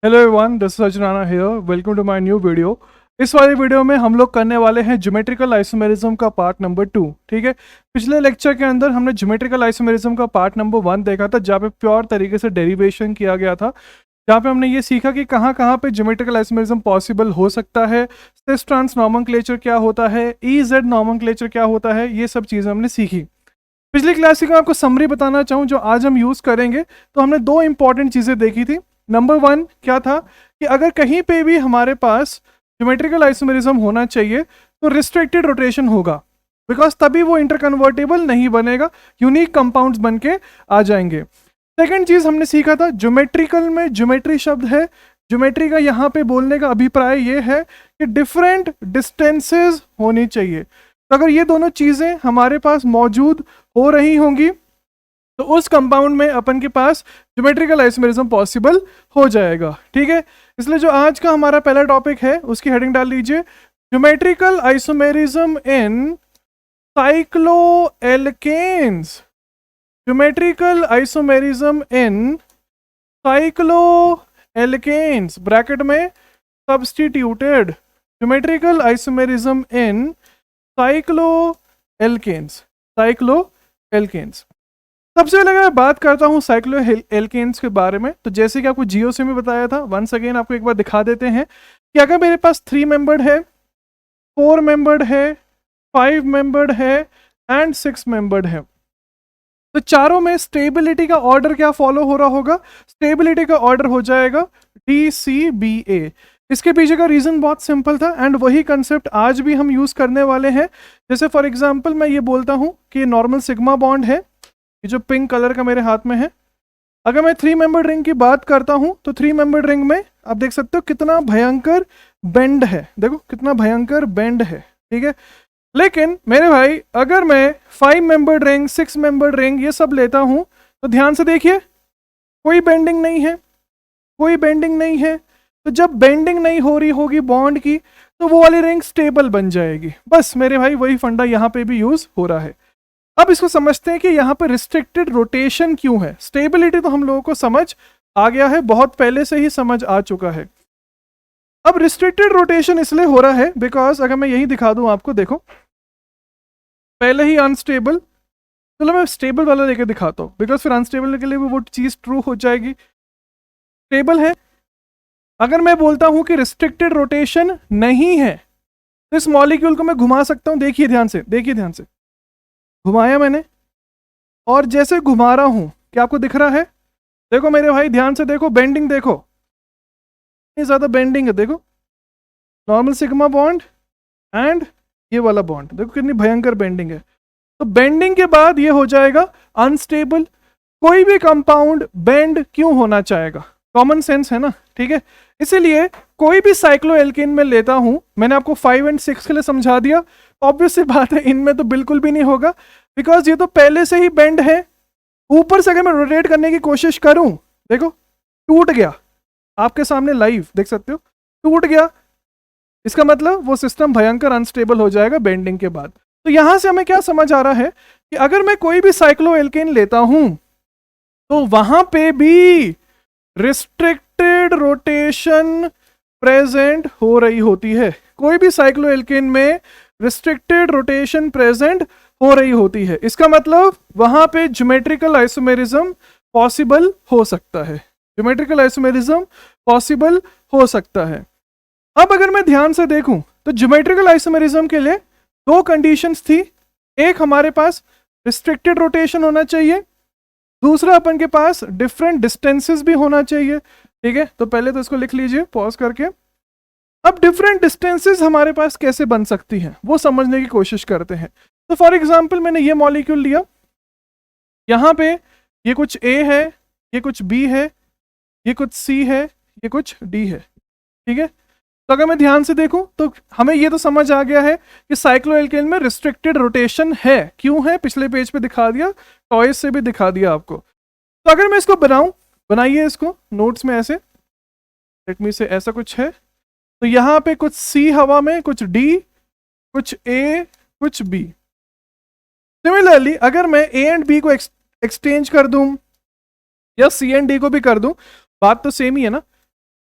Hello everyone, this is Ajnana here. Welcome to my new video. इस वाले video में हम लोग करने वाले हैं ज्योमेट्रिकल आइसोमेरिज्म का पार्ट नंबर 2। ठीक है, पिछले लेक्चर के अंदर हमने ज्योमेट्रिकल आइसोमेरिज्म का पार्ट नंबर 1 देखा था, जहाँ पे प्योर तरीके से डेरिवेशन किया गया था, जहाँ पे हमने ये सीखा कि कहाँ कहाँ पे ज्योमेट्रिकल आइसोमेरिज्म पॉसिबल हो सकता है, सिस ट्रांस नॉमेनक्लेचर क्या होता है, ई जेड नॉमेनक्लेचर क्या होता है, ये सब चीज़ें हमने सीखी। पिछली क्लास की मैं आपको समरी बताना चाहूँ जो आज हम यूज़ करेंगे, तो हमने दो इंपॉर्टेंट चीज़ें देखी थी। नंबर 1 क्या था कि अगर कहीं पे भी हमारे पास ज्योमेट्रिकल आइसोमेरिज्म होना चाहिए तो रिस्ट्रिक्टेड रोटेशन होगा, बिकॉज तभी वो इंटरकन्वर्टेबल नहीं बनेगा, यूनिक कंपाउंड्स बन के आ जाएंगे। सेकेंड चीज़ हमने सीखा था, ज्योमेट्रिकल में ज्योमेट्री शब्द है, ज्योमेट्री का यहाँ पे बोलने का अभिप्राय ये है कि डिफरेंट डिस्टेंसेस होनी चाहिए। तो अगर ये दोनों चीज़ें हमारे पास मौजूद हो रही होंगी तो उस कंपाउंड में अपन के पास ज्योमेट्रिकल आइसोमेरिज्म पॉसिबल हो जाएगा। ठीक है, इसलिए जो आज का हमारा पहला टॉपिक है उसकी हेडिंग डाल लीजिए, geometrical isomerism in cycloalkanes. Geometrical isomerism in cycloalkanes bracket में substituted, geometrical isomerism in cycloalkanes. Cycloalkanes, सबसे पहले अगर मैं बात करता हूँ साइक्लो एल्केन्स के बारे में, तो जैसे कि आपको जीओसी में बताया था, वंस अगेन आपको एक बार दिखा देते हैं कि अगर मेरे पास 3 मेंबर्ड है, 4 मेंबर्ड है, 5 मेंबर्ड है एंड 6 मेंबर्ड है, तो चारों में स्टेबिलिटी का ऑर्डर क्या फॉलो हो रहा होगा? स्टेबिलिटी का ऑर्डर हो जाएगा DCBA। इसके पीछे का रीजन बहुत सिंपल था एंड वही कंसेप्ट आज भी हम यूज करने वाले हैं। जैसे फॉर एग्जांपल मैं ये बोलता हूँ कि नॉर्मल सिग्मा बॉन्ड है, ये जो पिंक कलर का मेरे हाथ में है। अगर मैं 3 मेंबर रिंग की बात करता हूं तो 3 मेंबर रिंग में आप देख सकते हो कितना भयंकर बेंड है, देखो कितना भयंकर बेंड है। ठीक है, लेकिन मेरे भाई अगर मैं 5 मेंबर रिंग, 6 मेंबर रिंग ये सब लेता हूं तो ध्यान से देखिए, कोई बेंडिंग नहीं है, कोई बेंडिंग नहीं है। तो जब बेंडिंग नहीं हो रही होगी बॉन्ड की तो वो वाली रिंग स्टेबल बन जाएगी। बस मेरे भाई वही फंडा यहाँ पे भी यूज हो रहा है। अब इसको समझते हैं कि यहाँ पर रिस्ट्रिक्टेड रोटेशन क्यों है। स्टेबिलिटी तो हम लोगों को समझ आ गया है, बहुत पहले से ही समझ आ चुका है। अब रिस्ट्रिक्टेड रोटेशन इसलिए हो रहा है बिकॉज अगर मैं यही दिखा दूं आपको, देखो पहले ही अनस्टेबल, चलो मैं स्टेबल वाला लेकर दिखाता हूँ, बिकॉज फिर अनस्टेबल के लिए वो चीज़ ट्रू हो जाएगी। स्टेबल है, अगर मैं बोलता हूँ कि रिस्ट्रिक्टेड रोटेशन नहीं है तो इस मॉलिक्यूल को मैं घुमा सकता हूँ। देखिए ध्यान से, देखिए ध्यान से, घुमाया मैंने और जैसे घुमा रहा हूं क्या आपको दिख रहा है? देखो मेरे भाई ध्यान से देखो, बेंडिंग देखो, इतनी ज्यादा बेंडिंग है। देखो नॉर्मल सिग्मा बॉन्ड एंड ये वाला बॉन्ड, देखो कितनी भयंकर बेंडिंग है। तो बेंडिंग के बाद ये हो जाएगा अनस्टेबल। कोई भी कंपाउंड बेंड क्यों होना चाहेगा? कॉमन सेंस है ना। ठीक है, इसीलिए कोई भी साइक्लोएल्केन में लेता हूं, मैंने आपको 5 एंड 6 के लिए समझा दिया, ऑब्वियस सी बात है इनमें तो बिल्कुल भी नहीं होगा, बिकॉज ये तो पहले से ही बेंड है। ऊपर से अगर मैं रोटेट करने की कोशिश करूं, देखो टूट गया, आपके सामने लाइव देख सकते हो, टूट गया। इसका मतलब वो सिस्टम भयंकर अनस्टेबल हो जाएगा बेंडिंग के बाद। तो यहां से हमें क्या समझ आ रहा है कि अगर मैं कोई भी साइक्लोएल्केन लेता हूं तो वहां पे भी रिस्ट्रिक्टेड रोटेशन प्रेजेंट हो रही होती है। कोई भी साइक्लोएल्केन में रिस्ट्रिक्टेड रोटेशन प्रेजेंट हो रही होती है। इसका मतलब वहां पे ज्योमेट्रिकल आइसोमेरिज्म पॉसिबल हो सकता है, ज्योमेट्रिकल आइसोमेरिज्म पॉसिबल हो सकता है। अब अगर मैं ध्यान से देखूं तो ज्योमेट्रिकल आइसोमेरिज्म के लिए दो कंडीशंस थी। एक हमारे पास रिस्ट्रिक्टेड रोटेशन होना चाहिए, दूसरा अपन के पास डिफरेंट डिस्टेंसेस भी होना चाहिए। ठीक है, तो पहले तो इसको लिख लीजिए पॉज करके। अब डिफरेंट डिस्टेंसेस हमारे पास कैसे बन सकती हैं वो समझने की कोशिश करते हैं। तो फॉर एग्जांपल मैंने ये मॉलिक्यूल लिया, यहाँ पे ये कुछ A है, ये कुछ B है, ये कुछ C है, ये कुछ D है। ठीक है, तो अगर मैं ध्यान से देखूं तो हमें ये तो समझ आ गया है कि साइक्लोएल्केन में रिस्ट्रिक्टेड रोटेशन है। क्यों है? पिछले पेज पे दिखा दिया, टॉयज से भी दिखा दिया आपको। तो अगर मैं इसको बनाऊं, बनाइए इसको नोट्स में ऐसे, लेट मी से ऐसा कुछ है। तो यहाँ पे कुछ C हवा में, कुछ D, कुछ A, कुछ B। सिमिलरली अगर मैं A एंड B को एक्सचेंज कर दूं या C एंड D को भी कर दूं, बात तो सेम ही है ना।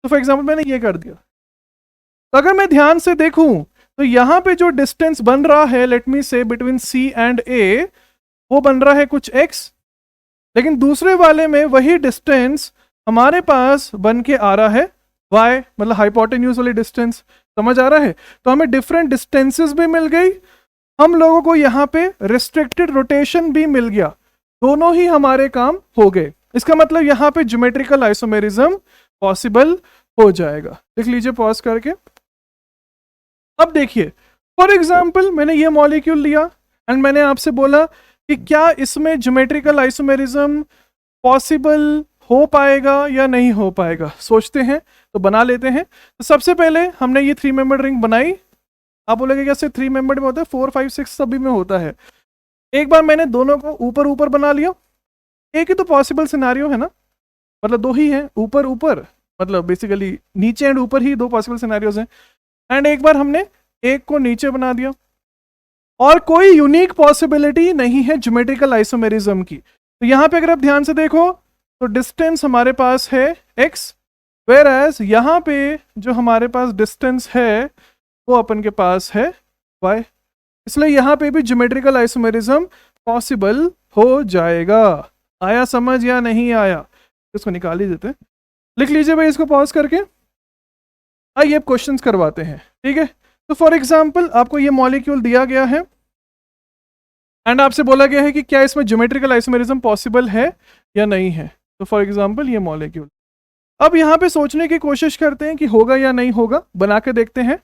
तो फॉर एग्जाम्पल मैंने ये कर दिया। तो अगर मैं ध्यान से देखूं तो यहाँ पे जो डिस्टेंस बन रहा है, लेट मी से बिटवीन सी एंड ए, वो बन रहा है कुछ एक्स, लेकिन दूसरे वाले में वही डिस्टेंस हमारे पास बन के आ रहा है y, मतलब हाइपोटेन्यूज वाली डिस्टेंस। समझ आ रहा है? तो हमें डिफरेंट डिस्टेंसेस भी मिल गई, हम लोगों को यहाँ पे रिस्ट्रिक्टेड रोटेशन भी मिल गया, दोनों ही हमारे काम हो गए। इसका मतलब यहाँ पे ज्योमेट्रिकल आइसोमेरिज्म पॉसिबल हो जाएगा। लिख लीजिए पॉज करके। अब देखिए, फॉर एग्जाम्पल मैंने ये मॉलिक्यूल लिया एंड मैंने आपसे बोला कि क्या इसमें ज्योमेट्रिकल आइसोमेरिज्म पॉसिबल हो पाएगा या नहीं हो पाएगा। सोचते हैं, तो बना लेते हैं। तो सबसे पहले हमने ये 3 मेंबर्ड रिंग बनाई। आप बोलेंगे क्या सिर्फ 3 मेंबर्ड में होता है? 4 5 6 सभी में होता है। एक बार मैंने दोनों को ऊपर ऊपर बना लिया, एक ही तो पॉसिबल सिनेरियो है ना, मतलब दो ही है, ऊपर ऊपर मतलब बेसिकली नीचे एंड ऊपर ही दो पॉसिबल सिनेरियोज हैं। एंड एक बार हमने एक को नीचे बना दिया, और कोई यूनिक पॉसिबिलिटी नहीं है ज्योमेट्रिकल आइसोमेरिज्म की। तो यहाँ पे अगर आप ध्यान से देखो तो डिस्टेंस हमारे पास है x, वेयर एज यहाँ पे जो हमारे पास डिस्टेंस है वो अपन के पास है y। इसलिए यहाँ पे भी ज्योमेट्रिकल आइसोमेरिज्म पॉसिबल हो जाएगा। आया समझ या नहीं आया? इसको निकाल ही देते हैं। लिख लीजिए भाई इसको पॉज करके। आइए अब क्वेश्चंस करवाते हैं, ठीक है। तो फॉर एग्जाम्पल आपको ये मॉलिक्यूल दिया गया है एंड आपसे बोला गया है कि क्या इसमें ज्योमेट्रिकल आइसोमेरिज्म पॉसिबल है या नहीं है। तो फॉर एग्जाम्पल ये मॉलिक्यूल, अब यहाँ पे सोचने की कोशिश करते हैं कि होगा या नहीं होगा, बना के देखते हैं।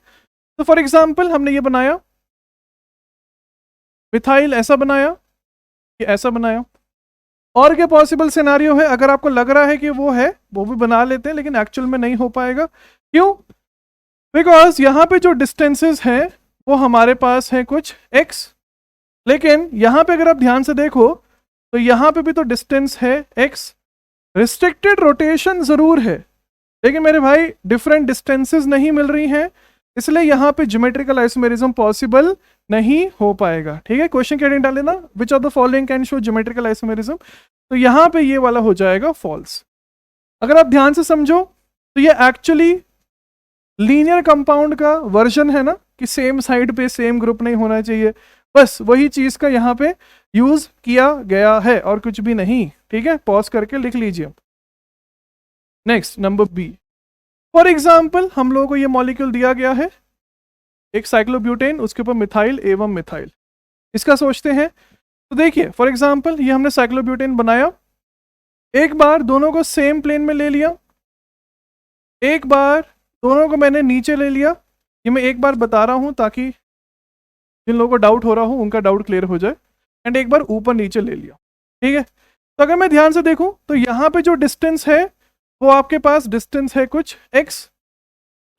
तो फॉर एग्जाम्पल हमने ये बनाया मिथाइल, ऐसा बनाया कि ऐसा बनाया। और क्या पॉसिबल सिनेरियो है? अगर आपको लग रहा है कि वो है, वो भी बना लेते हैं, लेकिन एक्चुअल में नहीं हो पाएगा। क्यों? बिकॉज यहाँ पे जो डिस्टेंसेस हैं वो हमारे पास है कुछ x, लेकिन यहाँ पे अगर आप ध्यान से देखो तो यहाँ पे भी तो डिस्टेंस है x। रिस्ट्रिक्टेड रोटेशन जरूर है, लेकिन मेरे भाई डिफरेंट डिस्टेंसेस नहीं मिल रही हैं, इसलिए यहाँ पे ज्योमेट्रिकल आइसोमेरिज्म पॉसिबल नहीं हो पाएगा। ठीक है, क्वेश्चन क्या डाल लेना, which of the following can show geometrical isomerism. तो यहाँ पे ये वाला हो जाएगा फॉल्स। अगर आप ध्यान से समझो तो ये एक्चुअली लीनियर कंपाउंड का वर्जन है ना, कि सेम साइड पे सेम ग्रुप नहीं होना चाहिए, बस वही चीज का यहाँ पे यूज किया गया है और कुछ भी नहीं। ठीक है, पॉज करके लिख लीजिए। Next number b, for example हम लोगों को ये मॉलिक्यूल दिया गया है, एक साइक्लोब्यूटेन, उसके ऊपर मिथाइल एवं मिथाइल। इसका सोचते हैं। तो देखिए फॉर एग्जाम्पल ये हमने साइक्लोब्यूटेन बनाया, एक बार दोनों को सेम प्लेन में ले लिया, एक बार दोनों को मैंने नीचे ले लिया। ये मैं एक बार बता रहा हूं ताकि जिन लोगों को डाउट हो रहा हो उनका डाउट क्लियर हो जाए। एंड एक बार ऊपर नीचे ले लिया। ठीक है, तो अगर मैं ध्यान से देखूं तो यहाँ पे जो डिस्टेंस है वो आपके पास डिस्टेंस है कुछ x,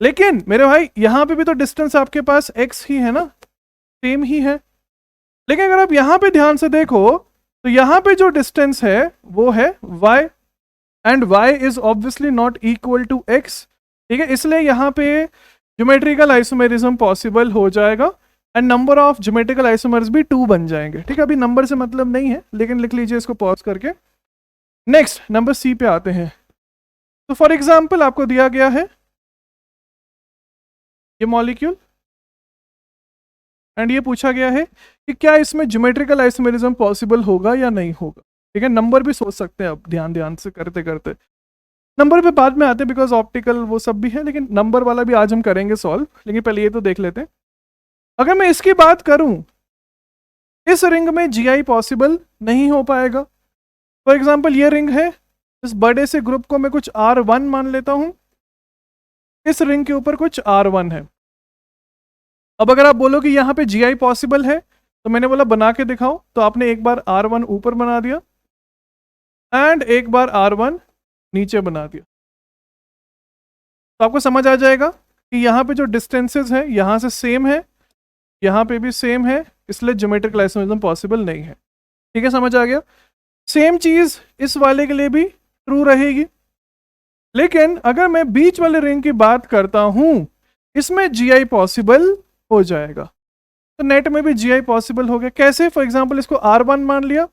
लेकिन मेरे भाई यहाँ पे भी तो डिस्टेंस आपके पास x ही है ना, सेम ही है। लेकिन अगर आप यहाँ पे ध्यान से देखो तो यहाँ पे जो डिस्टेंस है वो है y, and y is obviously not equal to x। ठीक है, इसलिए यहाँ पे ज्योमेट्रिकल आइसोमेरिज्म पॉसिबल हो जाएगा and number of geometrical isomers भी 2 बन जाएंगे। ठीक है, अभी नंबर से मतलब नहीं है, लेकिन लिख लीजिए इसको पॉज करके। नेक्स्ट नंबर सी पे आते हैं। तो फॉर एग्जाम्पल आपको दिया गया है ये मॉलिक्यूल एंड ये पूछा गया है कि क्या इसमें ज्योमेट्रिकल आइसोमेरिज्म पॉसिबल होगा या नहीं होगा। ठीक है, नंबर भी सोच सकते हैं, अब ध्यान से करते करते नंबर पे बाद में आते हैं बिकॉज ऑप्टिकल वो सब भी है, लेकिन नंबर वाला भी आज हम करेंगे सॉल्व। लेकिन पहले ये तो देख लेते हैं। अगर मैं इसकी बात करूं, इस रिंग में GI पॉसिबल नहीं हो पाएगा। फॉर एग्जाम्पल ये रिंग है, इस बड़े से ग्रुप को मैं कुछ R1 मान लेता हूं, इस रिंग के ऊपर कुछ R1 है। अब अगर आप बोलो कि यहाँ पे GI पॉसिबल है, तो मैंने बोला बना के दिखाओ, तो आपने एक बार R1 ऊपर बना दिया एंड एक बार R1 नीचे बना दिया, तो आपको समझ आ जाएगा कि यहाँ पे जो डिस्टेंसेस है यहाँ से सेम है, यहाँ पे भी सेम है, इसलिए ज्योमेट्रिकल आइसोमेरिज्म पॉसिबल नहीं है। ठीक है, समझ आ गया। सेम चीज इस वाले के लिए भी ट्रू रहेगी, लेकिन अगर मैं बीच वाले रिंग की बात करता हूं, इसमें GI पॉसिबल हो जाएगा। तो नेट में भी GI पॉसिबल हो गया। कैसे? फॉर एग्जाम्पल इसको R1 मान लिया,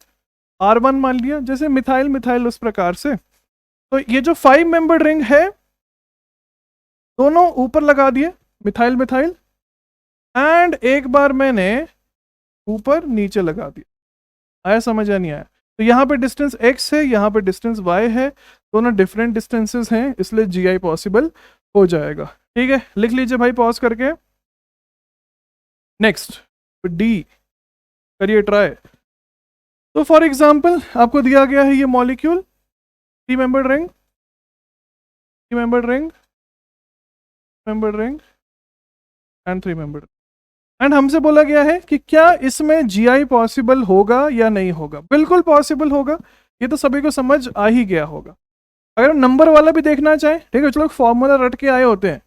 R1 मान लिया, जैसे मिथाइल मिथाइल उस प्रकार से। तो ये जो 5 मेंबर रिंग है दोनों ऊपर लगा दिए, मिथाइल मिथाइल, एंड एक बार मैंने ऊपर नीचे लगा दिया। आया समझ या नहीं आया? तो यहाँ पे डिस्टेंस x है, यहाँ पे डिस्टेंस y है, दोनों डिफरेंट डिस्टेंसेस हैं, इसलिए GI पॉसिबल हो जाएगा। ठीक है, लिख लीजिए भाई पॉज करके। नेक्स्ट डी करिए ट्राई। तो फॉर एग्जांपल आपको दिया गया है ये molecule, 3 membered ring, 3 membered ring, membered ring and 3 membered, and हमसे बोला गया है कि क्या इसमें GI पॉसिबल होगा या नहीं होगा। बिल्कुल पॉसिबल होगा, ये तो सभी को समझ आ ही गया होगा। अगर नंबर वाला भी देखना चाहें, ठीक है, जो लोग फॉर्मूला रट के आए होते हैं,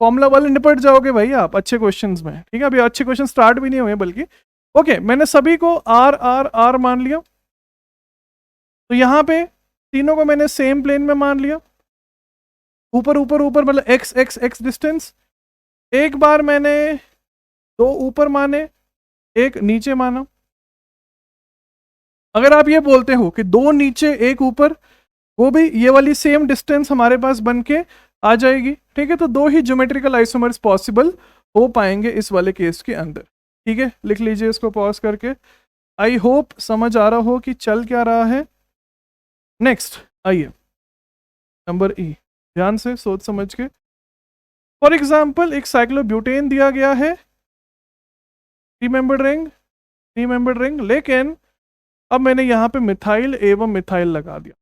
फॉर्मूला वाले निपट जाओगे भाई आप अच्छे क्वेश्चंस में। ठीक है, अभी अच्छे क्वेश्चन स्टार्ट भी नहीं हुए बल्कि। ओके, मैंने सभी को आर आर आर मान लिया, तो यहाँ पे तीनों को मैंने सेम प्लेन में मान लिया, ऊपर ऊपर ऊपर मतलब एक्स एक्स एक्स डिस्टेंस। एक बार मैंने दो ऊपर माने, एक नीचे माना। अगर आप ये बोलते हो कि दो नीचे एक ऊपर, वो भी ये वाली सेम डिस्टेंस हमारे पास बन के आ जाएगी। ठीक है, तो दो ही ज्योमेट्रिकल आइसोमर्स पॉसिबल हो पाएंगे इस वाले केस के अंदर। ठीक है, लिख लीजिए इसको पॉज करके। आई होप समझ आ रहा हो कि चल क्या रहा है। नेक्स्ट आइए, नंबर ई, ध्यान से सोच समझ के। फॉर एग्जाम्पल एक साइक्लोब्यूटेन दिया गया है, 3 मेंबर्ड रिंग, 3 मेंबर्ड रिंग, लेकिन अब मैंने यहाँ पे मिथाइल एवं मिथाइल लगा दिया,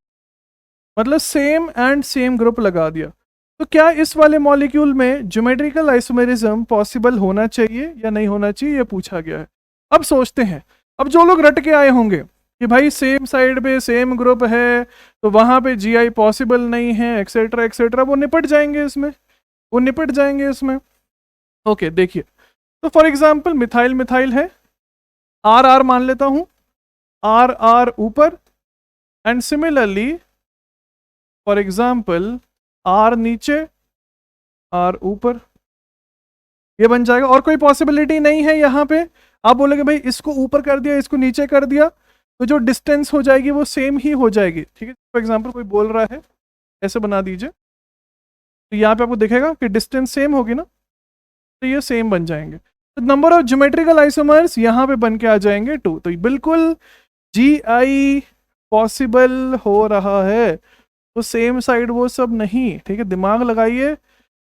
मतलब सेम एंड सेम ग्रुप लगा दिया। तो क्या इस वाले मॉलिक्यूल में ज्योमेट्रिकल आइसोमेरिज्म पॉसिबल होना चाहिए या नहीं होना चाहिए, ये पूछा गया है। अब सोचते हैं, अब जो लोग रट के आए होंगे कि भाई सेम साइड पे सेम ग्रुप है तो वहां पे GI पॉसिबल नहीं है, एक्सेट्रा एक्सेट्रा, वो निपट जाएंगे इसमें, वो निपट जाएंगे इसमें। ओके देखिए, तो फॉर एग्जाम्पल मिथाइल मिथाइल है, आर आर मान लेता हूं, आर आर ऊपर, and similarly for example R नीचे, आर ऊपर, ये बन जाएगा। और कोई पॉसिबिलिटी नहीं है यहाँ पे। आप बोलोगे भाई इसको ऊपर कर दिया, इसको नीचे कर दिया, तो जो डिस्टेंस हो जाएगी वो सेम ही हो जाएगी। ठीक है, फॉर एग्जाम्पल कोई बोल रहा है, ऐसे बना दीजिए, तो यहाँ पे आपको दिखेगा कि डिस्टेंस सेम होगी ना, तो ये सेम बन जाएंगे। तो नंबर ऑफ ज्योमेट्रिकल आइसोमर्स यहाँ पे बन के आ जाएंगे 2। तो बिल्कुल GI पॉसिबल हो रहा है, तो सेम साइड वो सब नहीं। ठीक है, दिमाग लगाइए,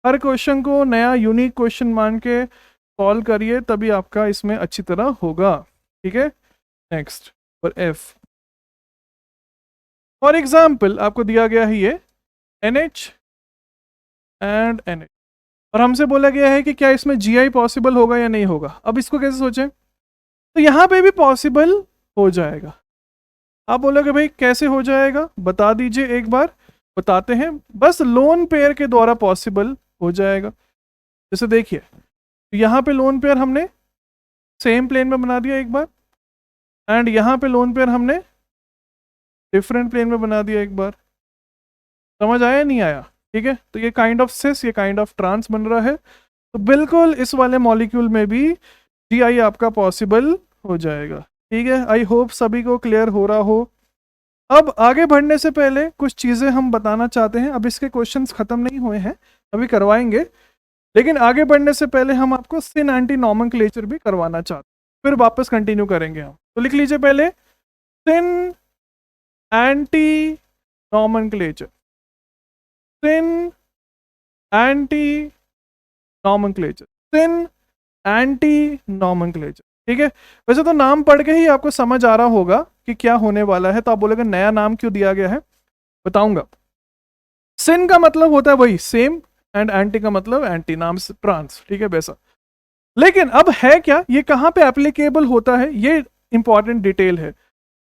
हर क्वेश्चन को नया यूनिक क्वेश्चन मान के सॉल्व करिए, तभी आपका इसमें अच्छी तरह होगा। ठीक है, नेक्स्ट पर F। फॉर एग्जाम्पल आपको दिया गया है ये NH एंड NH, और हमसे बोला गया है कि क्या इसमें GI पॉसिबल होगा या नहीं होगा। अब इसको कैसे सोचें, तो यहाँ पे भी पॉसिबल हो जाएगा। आप बोलोगे भाई कैसे हो जाएगा, बता दीजिए एक बार। बताते हैं, बस लोन पेयर के द्वारा पॉसिबल हो जाएगा। जैसे देखिए, यहाँ पे लोन पेयर हमने सेम प्लेन में बना दिया एक बार, एंड यहाँ पे लोन पेयर हमने डिफरेंट प्लेन में बना दिया एक बार। समझ आया नहीं आया? ठीक है, तो ये काइंड ऑफ सिस, ये काइंड ऑफ ट्रांस बन रहा है। तो बिल्कुल इस वाले मॉलिक्यूल में भी GI आपका पॉसिबल हो जाएगा। ठीक है, आई होप सभी को क्लियर हो रहा हो। अब आगे बढ़ने से पहले कुछ चीज़ें हम बताना चाहते हैं। अब इसके क्वेश्चंस खत्म नहीं हुए हैं, अभी करवाएंगे, लेकिन आगे बढ़ने से पहले हम आपको सिन एंटी नॉमेनक्लेचर भी करवाना चाहते हैं, फिर वापस कंटिन्यू करेंगे हम। तो लिख लीजिए पहले सिन एंटी नॉमेनक्लेचर, सिन एंटी नॉमेनक्लेचर, सिन एंटी नॉमेनक्लेचर। ठीक है, वैसे तो नाम पढ़ के ही आपको समझ आ रहा होगा कि क्या होने वाला है, तो आप बोलेंगे नया नाम क्यों दिया गया है, बताऊंगा। सिन का मतलब होता है वही सेम, एंड एंटी का मतलब एंटी, नाम से ट्रांस। ठीक है वैसा, लेकिन अब है क्या, ये कहाँ पे एप्लीकेबल होता है, ये इंपॉर्टेंट डिटेल है।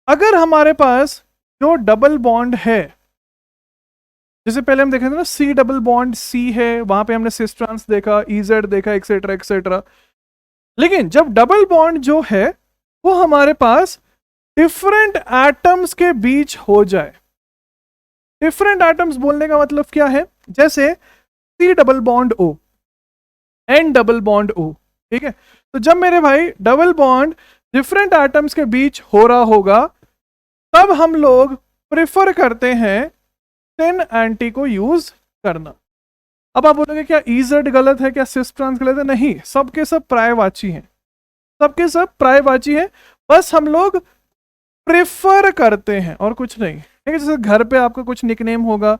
अगर हमारे पास जो डबल बॉन्ड है, जैसे पहले हम देखे थे ना C डबल बॉन्ड C है, वहां पे हमने सिस ट्रांस देखा, EZ देखा, एक्सेट्रा एक्सेट्रा, लेकिन जब डबल बॉन्ड जो है वो हमारे पास डिफरेंट एटम्स के बीच हो जाए। डिफरेंट एटम्स बोलने का मतलब क्या है, जैसे C double bond O, N double bond O। ठीक है, तो जब मेरे भाई डबल बॉन्ड डिफरेंट एटम्स के बीच हो रहा होगा, तब हम लोग प्रेफर करते हैं सिन एंटी को यूज करना। अब आप बोलोगे क्या ईजेड गलत है, क्या सिस ट्रांस गलत है? नहीं, सबके सब पर्यायवाची हैं, सबके सब पर्यायवाची हैं, बस हम लोग प्रेफर करते हैं और कुछ नहीं। ठीक है, जैसे घर पे आपका कुछ निकनेम होगा,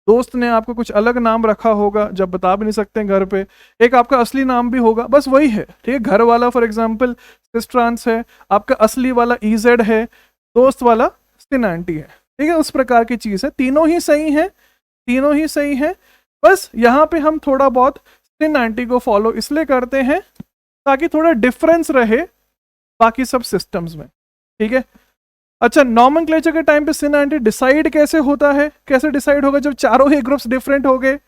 दोस्त ने आपको कुछ अलग नाम रखा होगा जब बता भी नहीं सकते हैं घर पे, एक आपका असली नाम भी होगा, बस वही है। ठीक है, घर वाला फॉर एग्जांपल सिस ट्रांस है, आपका असली वाला ईजेड है, दोस्त वाला सिन एंटी है। ठीक है, उस प्रकार की चीज़ है, तीनों ही सही है, तीनों ही सही है। बस यहाँ पे हम थोड़ा बहुत सिन एंटी को फॉलो इसलिए करते हैं ताकि थोड़ा डिफरेंस रहे बाकी सब सिस्टम्स में। ठीक है, अच्छा, नॉमेनक्लेचर के टाइम पे सिन एंटी डिसाइड कैसे होता है? कैसे डिसाइड होगा जब चारों ही ग्रुप्स डिफरेंट हो गए?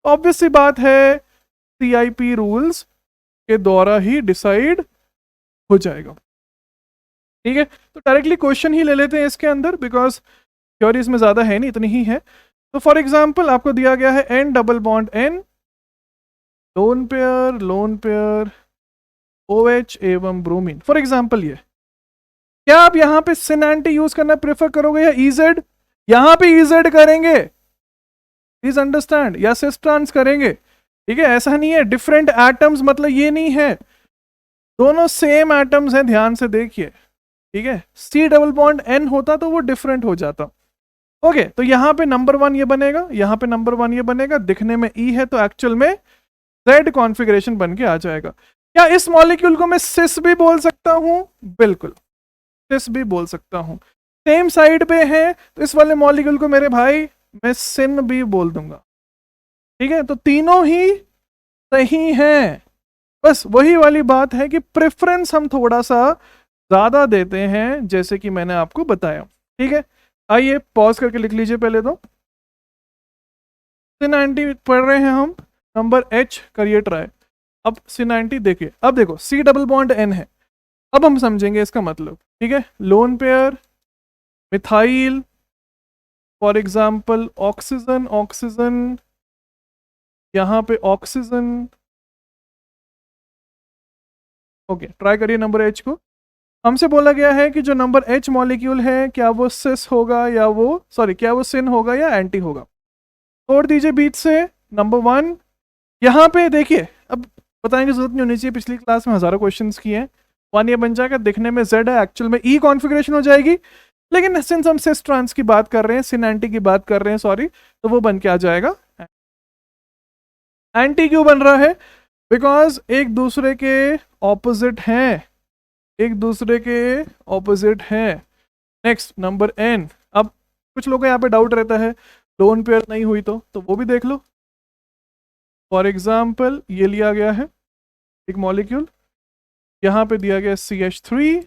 ऑब्वियस सी बात है, सीआईपी रूल्स के द्वारा ही डिसाइड हो जाएगा। ठीक है, तो डायरेक्टली क्वेश्चन ही ले लेते हैं इसके अंदर, बिकॉज थ्योरी इसमें ज़्यादा है नहीं, इतनी ही है। तो फॉर एग्जाम्पल आपको दिया गया है N double bond N, lone pair OH एवं ब्रोमीन, फॉर एग्जाम्पल ये। क्या आप यहाँ पे सिन एंटी यूज करना प्रेफर करोगे या ईजेड? यहाँ पे ईजेड करेंगे, प्लीज अंडरस्टैंड, या सिस ट्रांस करेंगे। ठीक है, ऐसा नहीं है डिफरेंट एटम्स, मतलब ये नहीं है, दोनों सेम एटम्स हैं, ध्यान से देखिए। ठीक है, C डबल बॉन्ड N होता तो वो डिफरेंट हो जाता। ओके, तो यहाँ पे नंबर 1 ये बनेगा, यहाँ पे नंबर 1 ये बनेगा, दिखने में E है तो एक्चुअल में Z कॉन्फ़िगरेशन बन के आ जाएगा। क्या इस मॉलिक्यूल को मैं सिस भी बोल सकता हूँ? बिल्कुल, सिस भी बोल सकता हूँ। सेम साइड पे है तो इस वाले मॉलिक्यूल को मेरे भाई मैं सिन भी बोल दूंगा। ठीक है, तो तीनों ही सही हैं, बस वही वाली बात है कि प्रेफरेंस हम थोड़ा सा ज्यादा देते हैं, जैसे कि मैंने आपको बताया। ठीक है, आइए पॉज करके लिख लीजिए पहले तो। सिन एंटी पढ़ रहे हैं हम, नंबर H करिए ट्राई। अब सिन एंटी देखिए, अब देखो C डबल बॉन्ड N है, अब हम समझेंगे इसका मतलब। ठीक है, lone pair methyl, for example oxygen, यहाँ पे ऑक्सीजन। ओके, ट्राई करिए नंबर H को। हमसे बोला गया है कि जो नंबर H मॉलिक्यूल है क्या वो सिस होगा या क्या वो सिन होगा या एंटी होगा। तोड़ दीजिए बीच से, नंबर 1 यहाँ पे देखिए, अब बताने की जरूरत नहीं होनी चाहिए, पिछली क्लास में हजारों क्वेश्चंस किए हैं। 1 ये बन जाएगा, दिखने में Z है, एक्चुअल में E कॉन्फ़िगरेशन हो जाएगी, लेकिन सिंस हम सिस ट्रांस की बात कर रहे हैं, सिन एंटी की बात कर रहे हैं, सॉरी, तो वो बन के आ जाएगा एंटी। क्यों बन रहा है? बिकॉज एक दूसरे के ऑपोजिट हैं, एक दूसरे के ऑपोजिट हैं। नेक्स्ट नंबर N, अब कुछ लोगों को यहाँ पे डाउट रहता है लोन पेयर नहीं हुई तो वो भी देख लो। फॉर एग्जाम्पल ये लिया गया है एक मॉलिक्यूल, यहाँ पे दिया गया CH3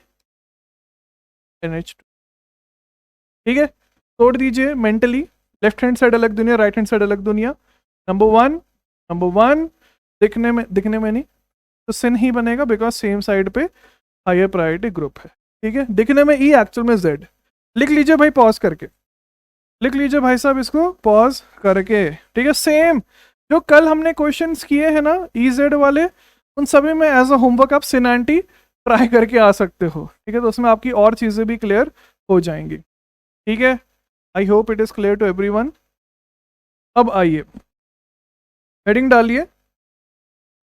NH2। ठीक है, तोड़ दीजिए मेंटली, लेफ्ट हैंड साइड अलग दुनिया, राइट हैंड साइड अलग दुनिया। नंबर वन दिखने में नहीं तो सिन ही बनेगा, बिकॉज सेम साइड पे हायर प्रायोरिटी ग्रुप है। ठीक है, दिखने में E, एक्चुअल में Z। लिख लीजिए भाई पॉज करके, लिख लीजिए भाई साहब इसको पॉज करके। ठीक है, सेम जो कल हमने क्वेश्चंस किए हैं ना EZ वाले, उन सभी में एज अ होमवर्क आप सिन एंटी ट्राई करके आ सकते हो। ठीक है, तो उसमें आपकी और चीज़ें भी क्लियर हो जाएंगी। ठीक है, I hope it is clear to everyone. अब आइए हेडिंग डालिए,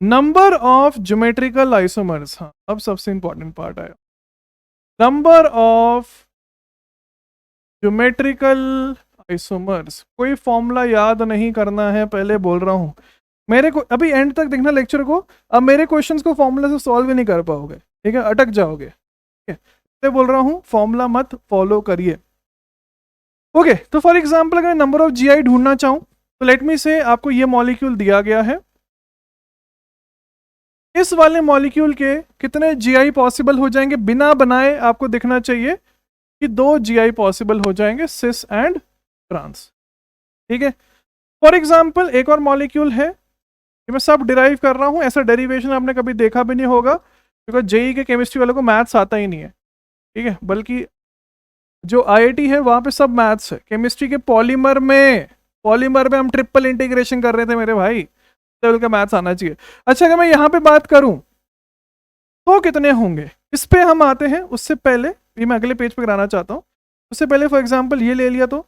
नंबर ऑफ ज्योमेट्रिकल आइसोमर्स। हाँ, अब सबसे इंपॉर्टेंट पार्ट आया, नंबर ऑफ ज्योमेट्रिकल आइसोमर्स। कोई फॉर्मूला याद नहीं करना है, पहले बोल रहा हूँ, मेरे को अभी एंड तक देखना लेक्चर को, अब मेरे क्वेश्चंस को फॉर्मूला से सॉल्व ही नहीं कर पाओगे। ठीक है, अटक जाओगे। ठीक है, इसलिए बोल रहा हूँ फॉर्मूला मत फॉलो करिए। ओके, तो फॉर एग्जाम्पल अगर नंबर ऑफ GI ढूंढना चाहूँ तो लेट मी से आपको ये मॉलिक्यूल दिया गया है, इस वाले मॉलिक्यूल के कितने GI पॉसिबल हो जाएंगे बिना बनाए, आपको दिखना चाहिए कि 2 GI पॉसिबल हो जाएंगे, सिस एंड ट्रांस। ठीक है, फॉर एग्जाम्पल एक और मॉलिक्यूल है, ये मैं सब डिराइव कर रहा हूँ, ऐसा डेरिवेशन आपने कभी देखा भी नहीं होगा, बिकॉज JEE के केमिस्ट्री वालों को मैथ्स आता ही नहीं है। ठीक है, बल्कि जो IIT है वहाँ पे सब मैथ्स है। केमिस्ट्री के पॉलीमर में हम ट्रिपल इंटीग्रेशन कर रहे थे मेरे भाई, लेवल का मैथ्स आना चाहिए। अच्छा, अगर मैं यहाँ पे बात करूँ तो कितने होंगे, इस पे हम आते हैं। उससे पहले ये मैं अगले पेज पे कराना चाहता हूँ, उससे पहले फॉर एग्जाम्पल ये ले लिया तो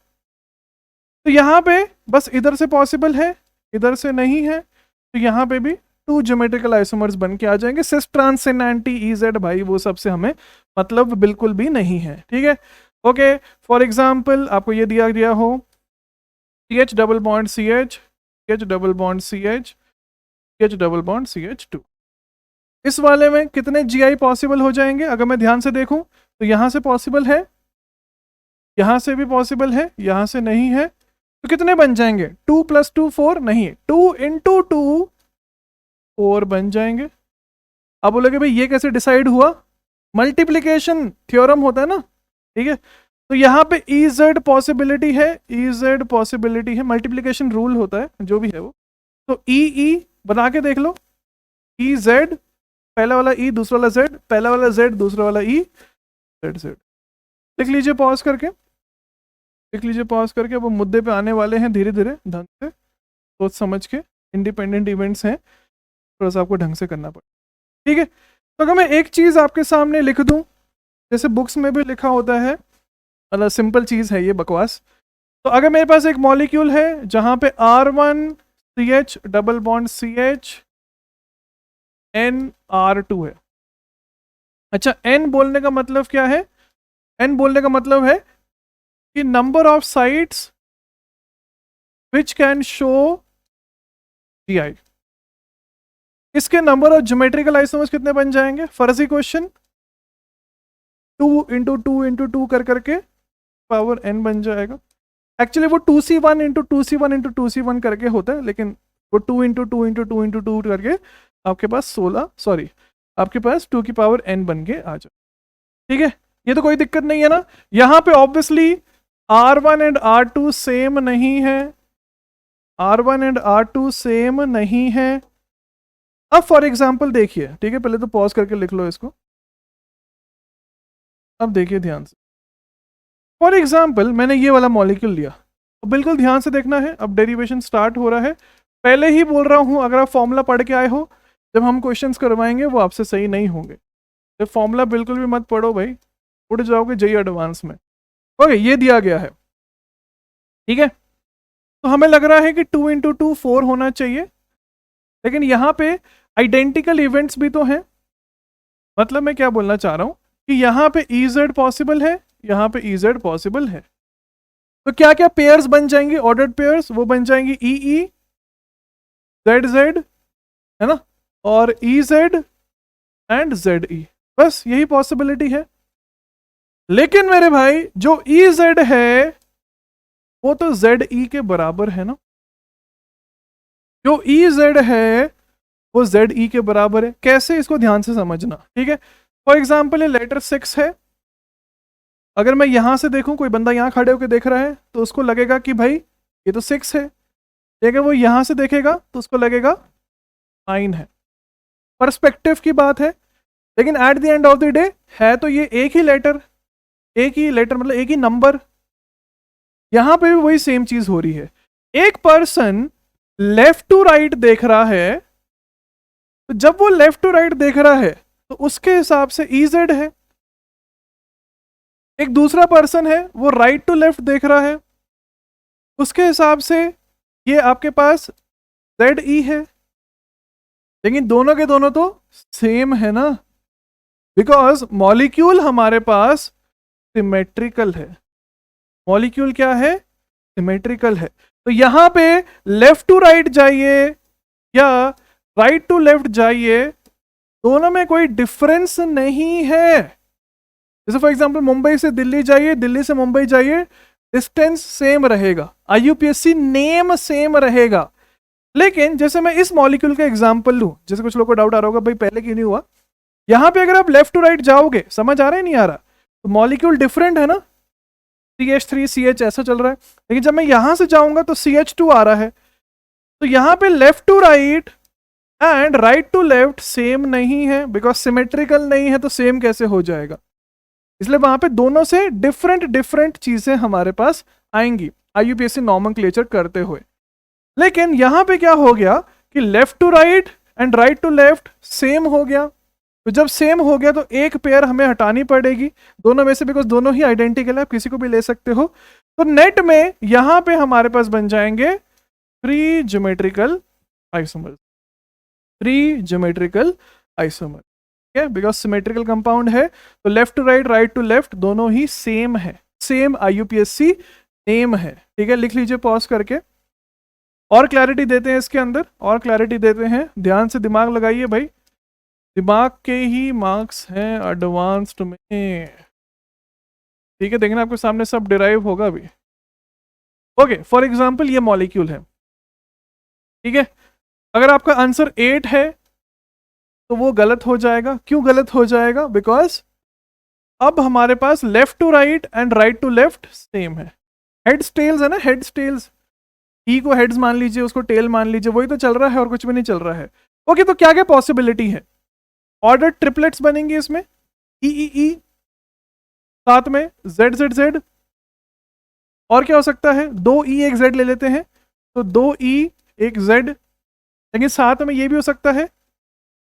यहाँ पे बस इधर से पॉसिबल है, इधर से नहीं है, तो यहाँ पे भी 2 ज्योमेट्रिकल आइसोमर्स बन के आ जाएंगे। सिस ट्रांस सिन एंटी EZ भाई वो सबसे हमें मतलब बिल्कुल भी नहीं है, ठीक है। ओके, फॉर एग्जाम्पल आपको ये दिया गया हो CH double bond CH, CH double bond CH, CH double bond CH2। इस वाले में कितने GI पॉसिबल हो जाएंगे? अगर मैं ध्यान से देखूं तो यहाँ से पॉसिबल है, यहाँ से भी पॉसिबल है, यहाँ से नहीं है, तो कितने बन जाएंगे? 2 + 2 4 नहीं, 2 × 2 4 बन जाएंगे। अब बोलोगे भाई ये कैसे डिसाइड हुआ? मल्टीप्लिकेशन थ्योरम होता है ना, ठीक है। तो यहाँ पे EZ पॉसिबिलिटी है, EZ पॉसिबिलिटी है, मल्टीप्लिकेशन रूल होता है जो भी है वो। तो EE बना के देख लो, EZ पहला वाला E दूसरा वाला Z, पहला वाला Z दूसरा वाला E, Z Z। लिख लीजिए पॉज करके, लिख लीजिए पॉज करके। वो मुद्दे पे आने वाले हैं धीरे धीरे ढंग से सोच समझ के, इंडिपेंडेंट इवेंट्स हैं, थोड़ा सा आपको ढंग से करना पड़ेगा, ठीक है। तो अगर मैं एक चीज़ आपके सामने लिख दूं, जैसे बुक्स में भी लिखा होता है, मतलब सिंपल चीज़ है ये, बकवास। तो अगर मेरे पास एक मॉलिक्यूल है जहाँ पे R1CH double bond CH NR2 है। अच्छा, N बोलने का मतलब क्या है? N बोलने का मतलब है कि number of sites which can show GI। इसके नंबर ऑफ ज्योमेट्रिकल आइसोमर्स कितने बन जाएंगे? फर्जी क्वेश्चन, 2 × 2 × 2 कर करके पावर n बन जाएगा। एक्चुअली वो 2C1 × 2C1 × 2C1 करके होता है, लेकिन वो 2 × 2 × 2 × 2 करके आपके पास 16, सॉरी आपके पास 2 की पावर n बन के आ जाए, ठीक है। ये तो कोई दिक्कत नहीं है ना। यहाँ पे obviously R1 and R2 same नहीं है, R1 एंड R2 सेम नहीं है। अब फॉर एग्जाम्पल देखिए, ठीक है, पहले तो पॉज करके लिख लो इसको। अब देखिए ध्यान से, फॉर एग्जाम्पल मैंने ये वाला मॉलिक्यूल लिया, अब बिल्कुल ध्यान से देखना है, अब डेरिवेशन स्टार्ट हो रहा है। पहले ही बोल रहा हूँ, अगर आप फॉर्मूला पढ़ के आए हो, जब हम क्वेश्चंस करवाएंगे वो आपसे सही नहीं होंगे। तो फॉर्मूला बिल्कुल भी मत पढ़ो भाई, उड़ जाओगे JEE एडवांस में। ओके, ये दिया गया है, ठीक है। तो हमें लग रहा है कि 2 × 2 4 होना चाहिए, लेकिन यहाँ पे आइडेंटिकल इवेंट्स भी तो हैं। मतलब मैं क्या बोलना चाह रहा हूँ कि यहाँ पे EZ पॉसिबल है, यहाँ पे EZ पॉसिबल है, तो क्या क्या पेयर्स बन जाएंगी? ऑर्डर्ड पेयर्स वो बन जाएंगी EE ZZ, है ना, और EZ एंड ZE, बस यही पॉसिबिलिटी है। लेकिन मेरे भाई जो EZ है वो तो ZE के बराबर है ना, जो EZ है वो ZE के बराबर है। कैसे? इसको ध्यान से समझना, ठीक है। फॉर एग्जाम्पल ये लेटर 6 है, अगर मैं यहां से देखूं, कोई बंदा यहां खड़े होकर देख रहा है तो उसको लगेगा कि भाई ये तो 6 है, लेकिन वो यहां से देखेगा तो उसको लगेगा 9 है। पर्सपेक्टिव की बात है, लेकिन at the end of the day है तो ये एक ही लेटर मतलब एक ही नंबर। यहां पे भी वही सेम चीज हो रही है। एक पर्सन लेफ्ट टू राइट देख रहा है, तो जब वो लेफ्ट टू राइट देख रहा है तो उसके हिसाब से EZ है। एक दूसरा पर्सन है वो राइट टू लेफ्ट देख रहा है, उसके हिसाब से ये आपके पास ZE है। लेकिन दोनों के दोनों तो सेम है ना, बिकॉज मॉलिक्यूल हमारे पास सिमेट्रिकल है। मॉलिक्यूल क्या है? सिमेट्रिकल है। तो यहां पे लेफ्ट टू राइट जाइए या राइट टू लेफ्ट जाइए, दोनों में कोई डिफरेंस नहीं है। जैसे फॉर एग्जांपल मुंबई से दिल्ली जाइए, दिल्ली से मुंबई जाइए, डिस्टेंस सेम रहेगा, IUPAC नेम सेम रहेगा। लेकिन जैसे मैं इस मॉलिक्यूल का एग्जांपल लूं, जैसे कुछ लोगों को डाउट आ रहा होगा भाई पहले क्यों नहीं हुआ, यहां पे अगर आप लेफ्ट टू राइट जाओगे, समझ आ रहा है नहीं आ रहा, तो मॉलिक्यूल डिफरेंट है ना, CH3 CH ऐसा चल रहा है। लेकिन जब मैं यहां से जाऊंगा तो CH2 आ रहा है। तो यहां पे left to right and right to left same नहीं है, बिकॉज सिमेट्रिकल नहीं है, तो सेम कैसे हो जाएगा? इसलिए वहां पे दोनों से डिफरेंट चीजें हमारे पास आएंगी IUPAC नॉमेनक्लेचर करते हुए। लेकिन यहां पे क्या हो गया कि left to right and right to left same हो गया। तो जब सेम हो गया तो एक पेयर हमें हटानी पड़ेगी दोनों में से, बिकॉज दोनों ही आइडेंटिकल है, आप किसी को भी ले सकते हो। तो नेट में यहां पे हमारे पास बन जाएंगे 3 ज्योमेट्रिकल आइसोमर, 3 ज्योमेट्रिकल आइसोमर, ठीक है, बिकॉज सिमेट्रिकल कंपाउंड है तो left to right, right to left दोनों ही सेम है, सेम IUPAC नेम है, ठीक है। लिख लीजिए पॉज करके, और क्लैरिटी देते हैं इसके अंदर, और क्लैरिटी देते हैं, ध्यान से दिमाग लगाइए भाई, दिमाग के ही मार्क्स हैं एडवांस्ड में, ठीक है। देखना आपके सामने सब डिराइव होगा अभी। ओके, फॉर एग्जांपल ये मॉलिक्यूल है, ठीक है। अगर आपका आंसर 8 है तो वो गलत हो जाएगा। क्यों गलत हो जाएगा? बिकॉज अब हमारे पास left to right and right to left same है, हेड्स टेल्स है ना, हेड्स टेल्स, ई को हेड्स मान लीजिए, उसको टेल मान लीजिए, वही तो चल रहा है और कुछ भी नहीं चल रहा है। ओके, तो क्या क्या पॉसिबिलिटी है? ऑर्डर ट्रिपलेट्स बनेंगे इसमें, ई ई ई, साथ में जेड जेड जेड, और क्या हो सकता है, 2 ई 1 जेड ले लेते हैं तो 2 ई 1 जेड, लेकिन साथ में ये भी हो सकता है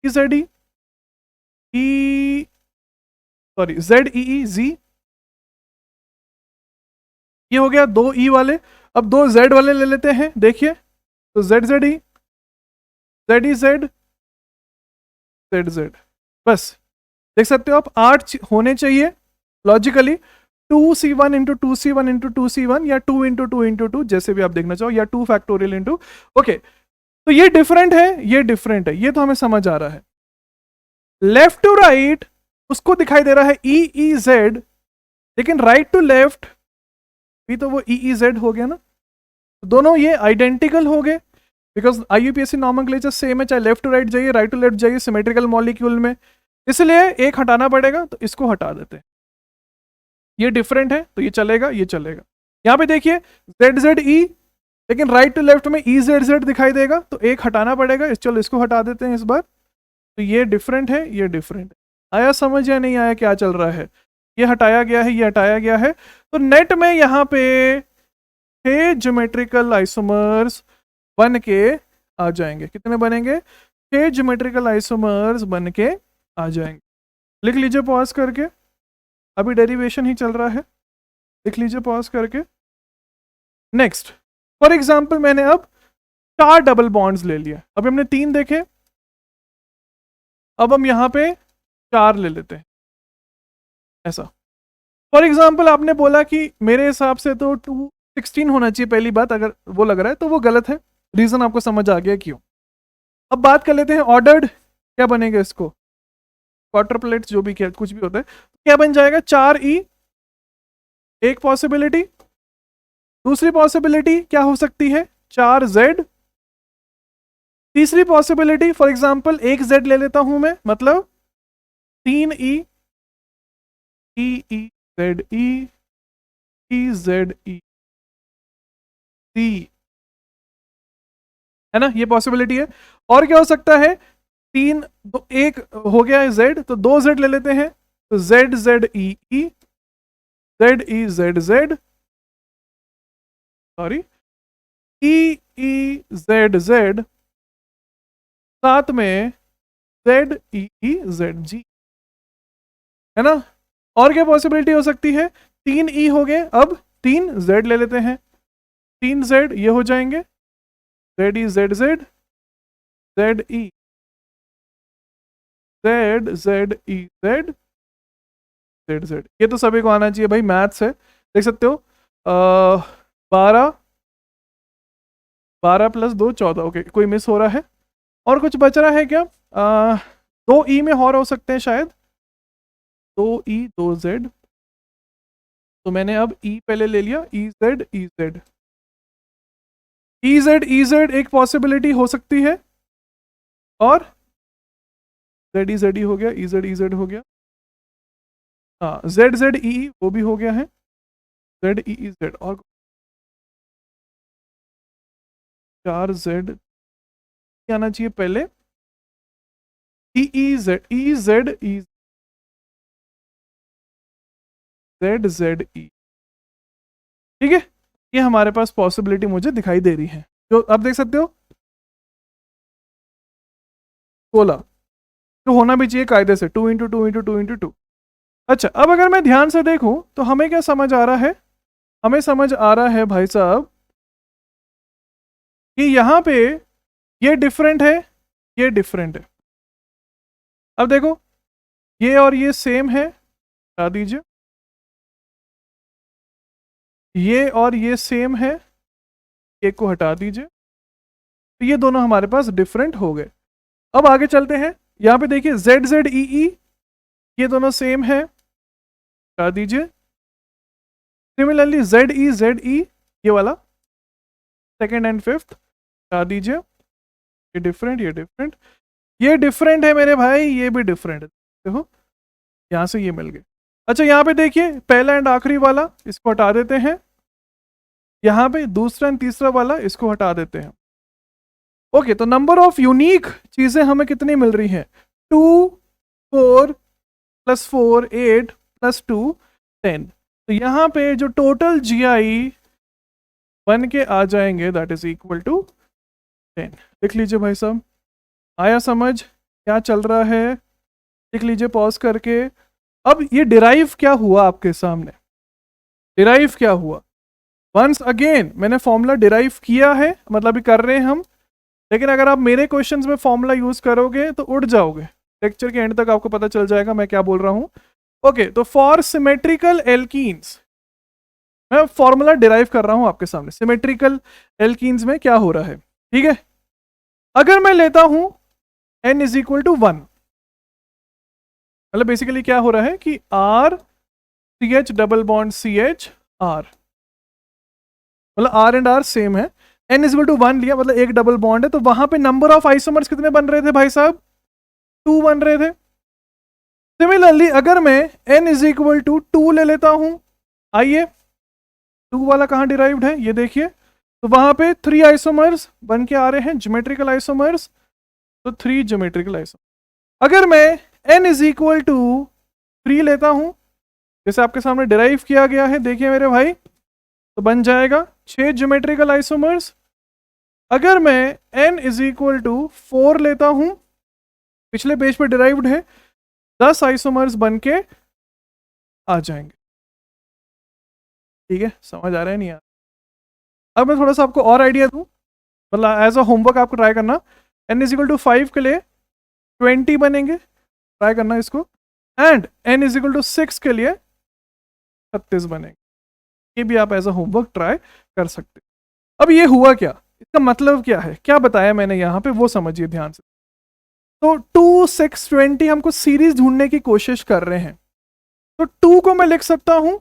ई जेड ई, सॉरी जेड ई ई जी, ये हो गया 2 ई वाले। अब 2 जेड वाले ले लेते हैं, देखिए तो Z Z E, Z E Z, Z Z, बस देख सकते हो आप 8 होने चाहिए logically, 2C1 into 2C1 into 2C1 या 2 इंटू 2 इंटू 2, जैसे भी आप देखना चाहो, या 2 फैक्टोरियल इंटू, ओके। तो ये डिफरेंट है, ये डिफरेंट है, ये तो हमें समझ आ रहा है। लेफ्ट टू राइट उसको दिखाई दे रहा है ई ई जेड, लेकिन राइट टू लेफ्ट भी तो वो ई ई जेड हो गया ना, तो दोनों ये आइडेंटिकल हो गए, बिकॉज IUPAC नॉमेनक्लेचर सेम है, चाहे लेफ्ट टू राइट जाइए, राइट टू लेफ्ट जाइए सिमेट्रिकल मॉलिक्यूल में, इसलिए एक हटाना पड़ेगा, तो इसको हटा देते हैं। ये डिफरेंट है तो ये चलेगा, ये चलेगा। यहाँ पे देखिए जेड जेड ई, लेकिन राइट टू लेफ्ट में ई जेड जेड दिखाई देगा, तो एक हटाना पड़ेगा, चलो इसको हटा देते हैं इस बार। तो ये डिफरेंट है, ये डिफरेंट है। आया समझ या नहीं आया क्या चल रहा है? ये हटाया गया है, ये हटाया गया है, तो नेट में यहाँ पे 6 ज्योमेट्रिकल आइसोमर्स बन के आ जाएंगे। कितने बनेंगे? 6 ज्योमेट्रिकल आइसोमर्स बन के आ जाएंगे। लिख लीजिए पॉज करके, अभी डेरिवेशन ही चल रहा है, लिख लीजिए पॉज करके। नेक्स्ट, फॉर एग्जाम्पल मैंने अब 4 डबल बॉन्ड्स ले लिया, अभी हमने 3 देखे, अब हम यहाँ पे 4 ले लेते हैं, ऐसा। फॉर एग्जाम्पल आपने बोला कि मेरे हिसाब से तो 216 होना चाहिए, पहली बात अगर वो लग रहा है तो वो गलत है, रीजन आपको समझ आ गया क्यों। अब बात कर लेते हैं ऑर्डर्ड, क्या बनेगा इसको, क्वाड्रुप्लेट्स जो भी क्या कुछ भी होता है, क्या बन जाएगा? 4E, एक पॉसिबिलिटी। दूसरी पॉसिबिलिटी क्या हो सकती है? 4Z। तीसरी पॉसिबिलिटी फॉर एग्जांपल 1 Z ले लेता हूं मैं, मतलब 3E, E E Z E, E Z E C, है ना, ये पॉसिबिलिटी है। और क्या हो सकता है? 3 दो 1 हो गया है Z, तो 2 Z ले लेते हैं, तो Z Z E E, Z E Z Z, sorry E E Z Z, साथ में Z E E Z G, है ना। और क्या पॉसिबिलिटी हो सकती है? 3 E हो गए, अब 3 Z ले लेते हैं, 3 Z ये हो जाएंगे, Z E Z Z, Z E Z Z E Z, Z Z, ये तो सभी को आना चाहिए भाई, मैथ्स है, देख सकते हो। 12 12 प्लस 2 14, ओके, कोई मिस हो रहा है? और कुछ बच रहा है क्या? 2 E में और हो सकते हैं शायद, 2 E 2 Z, तो मैंने अब E पहले ले लिया, E Z E Z, E Z E Z एक पॉसिबिलिटी हो सकती है, और Z E Z E हो गया, E Z E Z हो गया, हाँ Z Z E E वो भी हो गया है, Z E E Z, और 4 Z आना चाहिए पहले, E E Z E Z E Z Z E, ठीक है। ये हमारे पास पॉसिबिलिटी मुझे दिखाई दे रही है, जो अब देख सकते हो 16, तो होना भी चाहिए कायदे से 2 इंटू 2 इंटू 2 इंटू 2। अच्छा, अब अगर मैं ध्यान से देखूं तो हमें क्या समझ आ रहा है? हमें समझ आ रहा है भाई साहब कि यहाँ पे ये डिफरेंट है, ये डिफरेंट है। अब देखो ये और ये सेम है, हटा दीजिए। ये और ये सेम है, एक को हटा दीजिए। तो ये दोनों हमारे पास डिफरेंट हो गए। अब आगे चलते हैं, यहाँ पे देखिए जेड जेड ई ई, ये दोनों सेम है, हटा दीजिए। सिमिलरली जेड ई ये वाला सेकेंड एंड फिफ्थ, हटा दीजिए। ये डिफरेंट, ये डिफरेंट, ये डिफरेंट है मेरे भाई, ये भी डिफरेंट है। देखो यहाँ से ये मिल गए। अच्छा यहाँ पे देखिए पहला एंड आखिरी वाला, इसको हटा देते हैं। यहाँ पे दूसरा एंड तीसरा वाला, इसको हटा देते हैं। ओके, तो नंबर ऑफ यूनिक चीजें हमें कितनी मिल रही हैं? 2 4 + 4 8 + 2 10। तो यहाँ पे जो टोटल GI बन के आ जाएंगे दैट इज इक्वल टू 10। लिख लीजिए भाई साहब, आया समझ क्या चल रहा है? लिख लीजिए पॉज करके। अब ये डिराइव क्या हुआ आपके सामने? डिराइव क्या हुआ? वंस अगेन मैंने फॉर्मूला डिराइव किया है, मतलब अभी कर रहे हैं हम। लेकिन अगर आप मेरे क्वेश्चंस में फॉर्मूला यूज करोगे तो उड़ जाओगे। लेक्चर के एंड तक आपको पता चल जाएगा मैं क्या बोल रहा हूं। ओके, तो फॉर सिमेट्रिकल एल्कीन्स मैं फॉर्मूला डिराइव कर रहा हूं आपके सामने। सिमेट्रिकल एल्कीन्स में क्या हो रहा है, ठीक है? अगर मैं लेता हूं n = 1, मतलब बेसिकली क्या हो रहा है कि R CH double bond CH R, मतलब R एंड R सेम है। n = 1 लिया, मतलब एक डबल बॉन्ड है, तो वहां पे नंबर ऑफ आइसोमर्स कितने बन रहे थे भाई साहब? 2 बन रहे थे। सिमिलरली अगर मैं n = 2 ले लेता हूं, आइए 2 वाला कहां डिराइव्ड है ये देखिए, तो वहां पे 3 आइसोमर्स बन के आ रहे हैं, ज्योमेट्रिकल आइसोमर्स। तो 3 ज्योमेट्रिकल आइसोमर्स। अगर मैं n = 3 लेता हूं, जैसे आपके सामने डिराइव किया गया है, देखिए मेरे भाई, तो बन जाएगा 6 ज्योमेट्रिकल आइसोमर्स। अगर मैं n = 4 लेता हूं, पिछले पेज पे डिराइव्ड है, 10 आइसोमर्स बन के आ जाएंगे। ठीक है, समझ आ रहा है नहीं यार? अब मैं थोड़ा सा आपको और आइडिया दूं, मतलब एज अ होमवर्क आपको ट्राई करना। n = 5 के लिए 20 बनेंगे, ट्राई करना इसको। एंड n = 6 के लिए 36 बनेंगे। ये भी आप एज अ होमवर्क ट्राई कर सकते। अब ये हुआ क्या, इसका मतलब क्या है, क्या बताया मैंने यहाँ पे, वो समझिए ध्यान से। तो 2 6 20 हमको सीरीज ढूंढने की कोशिश कर रहे हैं। तो 2 को मैं लिख सकता हूं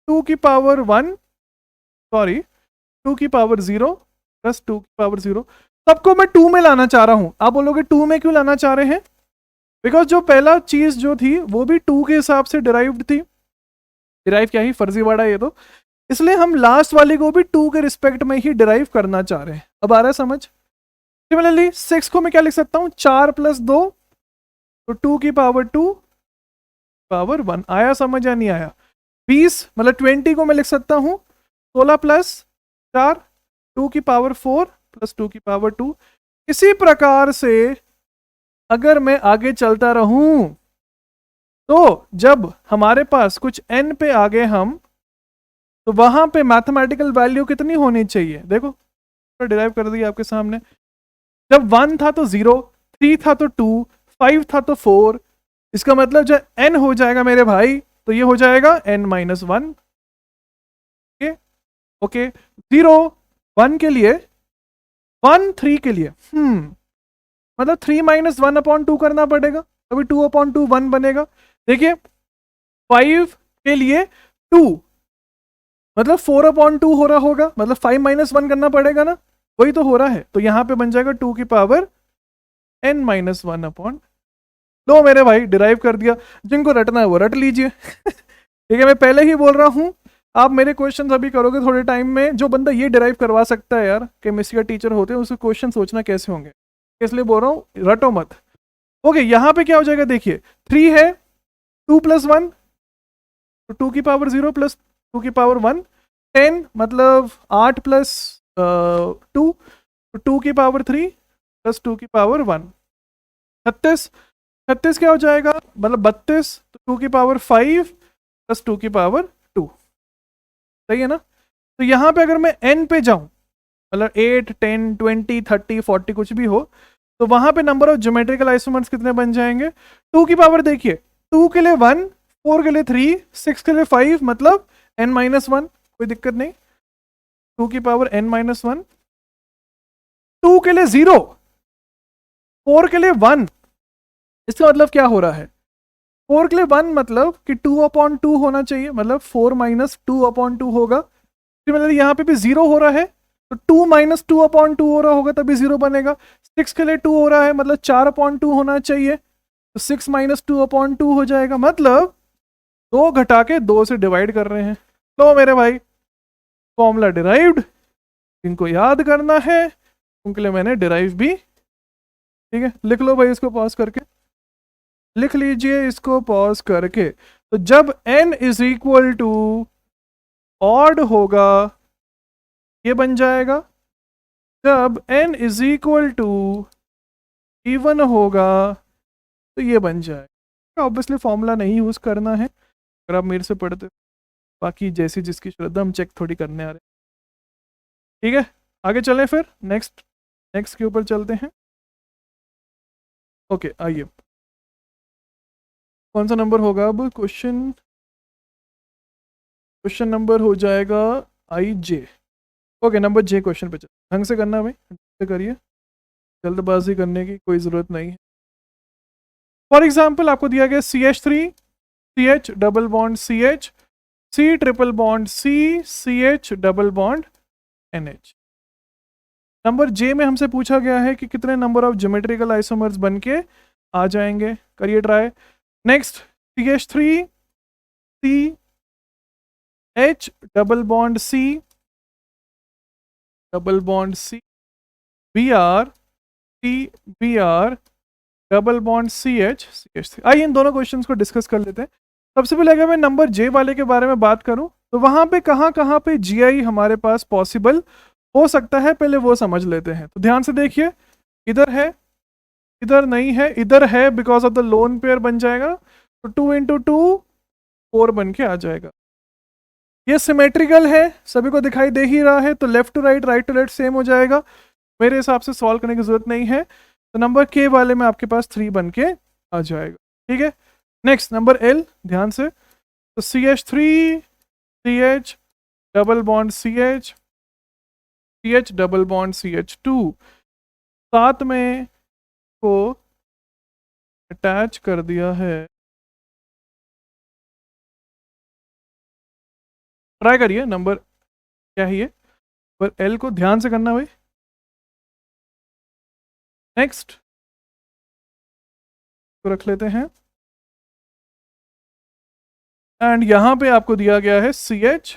2 की पावर 1, सॉरी 2 की पावर 0 + 2 की पावर 0। सबको मैं 2 में लाना चाह रहा हूं। आप बोलोगे 2 में क्यों लाना चाह रहे हैं? बिकॉज जो पहला चीज जो थी वो भी 2 के हिसाब से डिराइव्ड थी। डिराइव क्या ही फर्जीवाड़ा ये तो, इसलिए हम लास्ट वाले को भी 2 के रिस्पेक्ट में ही डिराइव करना चाह रहे हैं। अब आ रहा है समझ? सिमिलरली 6 को मैं क्या लिख सकता हूं, 4 + 2, तो 2 की पावर 2 पावर 1। आया समझ या नहीं आया? 20 मतलब 20 को मैं लिख सकता हूं 16 + 4, 2 की पावर 4 + 2 की पावर 2। इसी प्रकार से अगर मैं आगे चलता रहूं, तो जब हमारे पास कुछ n पे आ गए हम, तो वहां पे मैथमेटिकल वैल्यू कितनी होनी चाहिए? देखो डिराइव कर दिया आपके सामने। जब 1 था तो 0, 3 था तो 2, 5 था तो 4। इसका मतलब जब n हो जाएगा मेरे भाई, तो ये हो जाएगा n - 1। ओके ओके, 0 1 के लिए, 1 3 के लिए, मतलब 3 - 1/2 करना पड़ेगा, तभी 2/2 1 बनेगा। देखिए 5 के लिए 2, मतलब 4/2 हो रहा होगा, मतलब 5 - 1 करना पड़ेगा ना, वही तो हो रहा है। तो यहां पे बन जाएगा 2 की पावर n - 1/। लो मेरे भाई डिराइव कर दिया। जिनको रटना है वो रट लीजिए। ठीक है, मैं पहले ही बोल रहा हूं, आप मेरे क्वेश्चन अभी करोगे थोड़े टाइम में, जो बंदा ये डिराइव करवा सकता है यार, केमिस्ट्री का टीचर होते हैं, उसके क्वेश्चन सोचना कैसे होंगे, इसलिए बोल रहा हूँ रटो मत। ओके, यहाँ पे क्या हो जाएगा देखिए, 3 है, 2 + 1, तो 2 की पावर 0 + 2 की पावर 1, 10 मतलब 8 + 2, तो 2 की पावर 3 + 2 की पावर 1, 36। 36 क्या हो जाएगा, मतलब 32, तो 2 की पावर 5 + 2 की पावर 2। सही है ना? तो यहां पे अगर मैं n पे जाऊं, मतलब 8, 10, 20, 30, 40 कुछ भी हो, तो वहां पे नंबर ऑफ ज्योमेट्रिकल आइसोमर्स कितने बन जाएंगे? 2 की पावर देखिए, 2 के लिए 1, 4 के लिए 3, 6 के लिए 5, मतलब n-1, कोई दिक्कत नहीं। 2 की पावर n-1, 2 के लिए 0, 4 के लिए 1, इसका मतलब क्या हो रहा है? 4 के लिए 1 मतलब कि 2/2 होना चाहिए, मतलब 4 माइनस 2/2 होगा, फिर मतलब यहाँ पे भी 0 हो रहा है, तो 2 माइनस 2/2 हो रहा होगा तभी 0 बनेगा। 6 के लिए 2 हो रहा है, मतलब 4/2 होना चाहिए, तो 6 माइनस 2/2 हो जाएगा, मतलब 2 घटा के 2 से डिवाइड कर रहे हैं। लो मेरे भाई, फॉर्मूला डिराइव्ड, इनको याद करना है, उनके लिए मैंने डिराइव भी, ठीक है, लिख लो भाई इसको पॉज करके, लिख लीजिए इसको पॉज करके। तो जब n is equal to odd होगा ये बन जाएगा, जब n is equal to even होगा तो ये बन जाएगा। ऑब्वियसली फॉर्मूला नहीं यूज करना है अगर आप मेरे से पढ़ते, बाकी जैसी जिसकी श्रद्धा, हम चेक थोड़ी करने आ रहे हैं, ठीक है। आगे चलें फिर, नेक्स्ट के ऊपर चलते हैं। ओके आइए, कौन सा नंबर होगा अब? क्वेश्चन नंबर हो जाएगा IJ। Okay, number J question पे चल, ढंग से करना भाई, ढंग से करिए, जल्दबाजी करने की कोई ज़रूरत नहीं है। फॉर एग्जाम्पल आपको दिया गया CH3 CH double bond CH, C triple bond C, CH double bond NH। Number J में हमसे पूछा गया है कि कितने नंबर ऑफ ज्योमेट्रिकल आइसोमर्स बन के आ जाएंगे, करिए try. Next CH3 C H double bond C double bond C, Br C Br double bond CH CH3। आइए इन दोनों क्वेश्चंस को डिस्कस कर लेते हैं। सबसे पहले अगर मैं नंबर J वाले के बारे में बात करूं तो वहां पे कहां पे GI हमारे पास पॉसिबल हो सकता है, पहले वो समझ लेते हैं। तो ध्यान से देखिए, इधर है, इधर नहीं है, इधर है, because of the lone pair बन जाएगा, तो 2 इंटू 2 4 बन के आ जाएगा। ये सिमेट्रिकल है, सभी को दिखाई दे ही रहा है, तो left to right, right to left same हो जाएगा, मेरे हिसाब से सॉल्व करने की जरूरत नहीं है। तो नंबर K वाले में आपके पास 3 बन के आ जाएगा, ठीक है। नेक्स्ट नंबर L, ध्यान से, तो CH3 CH double bond CH, CH double bond CH2, साथ में को अटैच कर दिया है। ट्राई करिए, नंबर क्या है ये, पर L को ध्यान से करना भाई। नेक्स्ट तो रख लेते हैं, एंड यहां पे आपको दिया गया है CH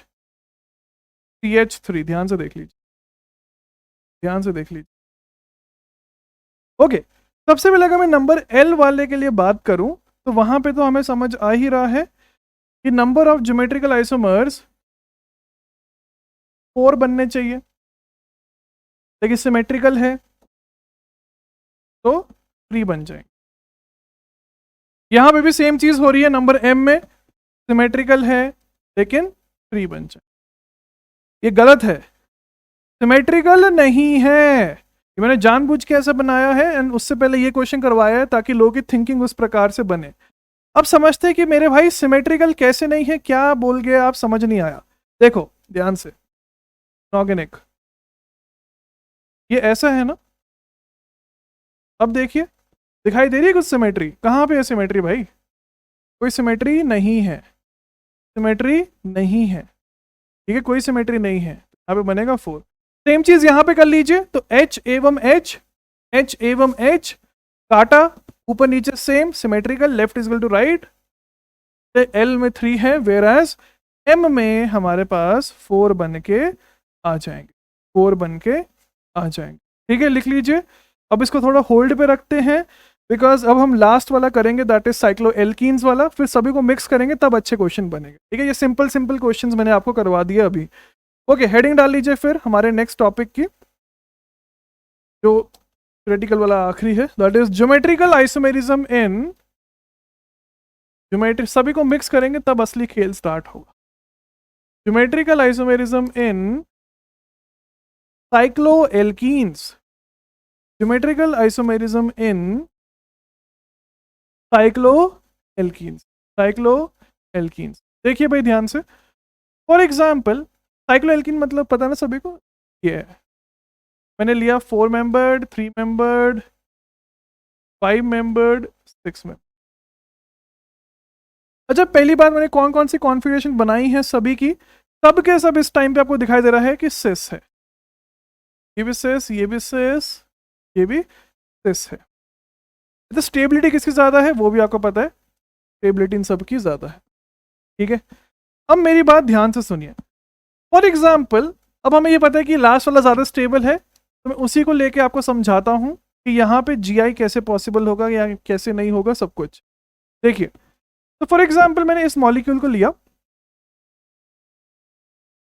CH3, ध्यान से देख लीजिए, ध्यान से देख लीजिए। ओके, सबसे पहले अगर मैं नंबर L वाले के लिए बात करूं तो वहां पे तो हमें समझ आ ही रहा है कि नंबर ऑफ ज्योमेट्रिकल आइसोमर्स 4 बनने चाहिए, लेकिन सिमेट्रिकल है तो 3 बन जाएंगे। यहां पे भी सेम चीज हो रही है, नंबर M में सिमेट्रिकल है लेकिन 3 बन जाए, ये गलत है, सिमेट्रिकल नहीं है, ये मैंने जानबूझ के ऐसा बनाया है, एंड उससे पहले ये क्वेश्चन करवाया है ताकि लोगों की थिंकिंग उस प्रकार से बने। अब समझते हैं कि मेरे भाई सिमेट्रिकल कैसे नहीं है, क्या बोल गए आप, समझ नहीं आया। देखो ध्यान से, ऑर्गेनिक ये ऐसा है ना, अब देखिए दिखाई दे रही है कुछ सिमेट्री, कहाँ पे है सिमेट्री भाई? कोई सिमेट्री नहीं है, सिमेट्री नहीं है, ठीक है, कोई सिमेट्री नहीं है, यहाँ पे बनेगा 4। सेम चीज यहाँ पे कर लीजिए, तो H एवं H, H एवं H काटा, ऊपर नीचे same symmetrical, left is equal to right, L में 3 है, वेयर एज M में हमारे पास 4 बन के आ जाएंगे, 4 बन के आ जाएंगे, ठीक है, लिख लीजिए। अब इसको थोड़ा होल्ड पे रखते हैं, बिकॉज अब हम लास्ट वाला करेंगे, दैट इज साइक्लो एल्कीन्स वाला, फिर सभी को मिक्स करेंगे तब अच्छे क्वेश्चन बनेंगे, ठीक है। ये सिंपल सिंपल क्वेश्चंस मैंने आपको करवा दिया अभी। ओके, हेडिंग डाल लीजिए फिर हमारे नेक्स्ट टॉपिक की, जो क्रिटिकल वाला आखिरी है, that is geometrical isomerism in, geometry, सभी को मिक्स करेंगे तब असली खेल स्टार्ट होगा। Geometrical isomerism in cycloalkenes, geometrical isomerism in cycloalkenes, cycloalkenes. देखिए भाई ध्यान से, फॉर एग्जाम्पल साइक्लोएल्कीन मतलब पता ना सभी को, ये है, मैंने लिया 4 मेंबर्ड, 3 मेंबर्ड, 5 मेंबर्ड, 6 मेंबर्ड। अच्छा, पहली बार मैंने कौन कौन सी कॉन्फ़िगरेशन बनाई है सभी की, सब के सब इस टाइम पे आपको दिखाई दे रहा है कि सिस है, ये भी सिस, ये भी सिस, ये भी सिस है। तो स्टेबिलिटी किसकी ज़्यादा है वो भी आपको पता है, स्टेबिलिटी इन सब की ज़्यादा है, ठीक है। अब मेरी बात ध्यान से सुनिए, फॉर एग्जाम्पल अब हमें ये पता है कि लास्ट वाला ज़्यादा स्टेबल है, तो मैं उसी को लेके आपको समझाता हूँ कि यहाँ पे जीआई कैसे पॉसिबल होगा या कैसे नहीं होगा सब कुछ। देखिए, तो फॉर एग्जाम्पल मैंने इस मॉलिक्यूल को लिया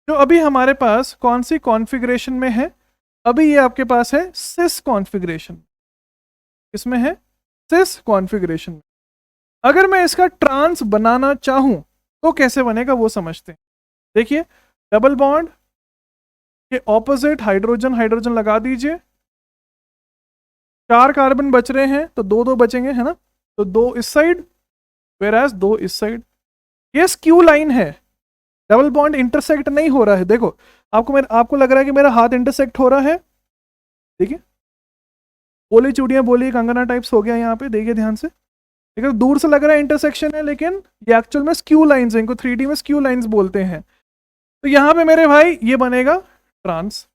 जो अभी हमारे पास कौन सी कॉन्फ़िगरेशन में है, अभी ये आपके पास है सिस कॉन्फ़िगरेशन, इसमें है सिस कॉन्फ़िगरेशन में। अगर मैं इसका ट्रांस बनाना चाहूं तो कैसे बनेगा वो समझते हैं। देखिए, डबल बॉन्ड के ऑपोजिट हाइड्रोजन हाइड्रोजन लगा दीजिए, 4 कार्बन बच रहे हैं तो 2 2 बचेंगे, है ना, तो 2 इस साइड वेराज 2 इस साइड। ये स्क्यू लाइन है, डबल बॉन्ड इंटरसेक्ट नहीं हो रहा है। देखो, आपको लग रहा है कि मेरा हाथ इंटरसेक्ट हो रहा है, देखिए बोली चूड़ियां बोली कंगना टाइप्स हो गया यहाँ पे, देखिए ध्यान से, लेकिन दूर से लग रहा है इंटरसेक्शन है, लेकिन ये एक्चुअल में स्क्यू लाइंस हैं, इनको 3D में स्क्यू लाइंस बोलते हैं। तो यहाँ पे मेरे भाई ये बनेगा ट्रांस,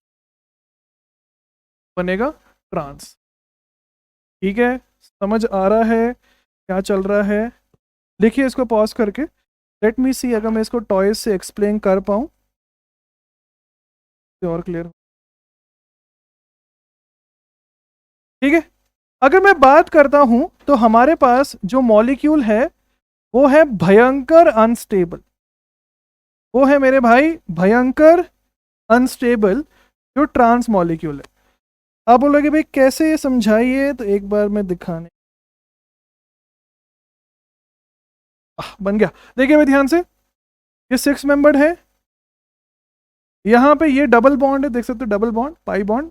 बनेगा ट्रांस, ठीक है। समझ आ रहा है क्या चल रहा है? लिखिए इसको पॉज करके, लेट मी सी अगर मैं इसको टॉयज से एक्सप्लेन कर पाऊँ तो और क्लियर, ठीक है। अगर मैं बात करता हूं तो हमारे पास जो मॉलिक्यूल है वो है भयंकर अनस्टेबल, वो है मेरे भाई भयंकर अनस्टेबल जो ट्रांस मॉलिक्यूल है। आप बोलोगे भाई कैसे ये समझाइए, तो एक बार मैं दिखाने, बन गया। देखिए भाई ध्यान से, ये 6 मेंबर्ड है, यहां पे ये डबल बॉन्ड है, देख सकते हो डबल बॉन्ड, पाई बॉन्ड।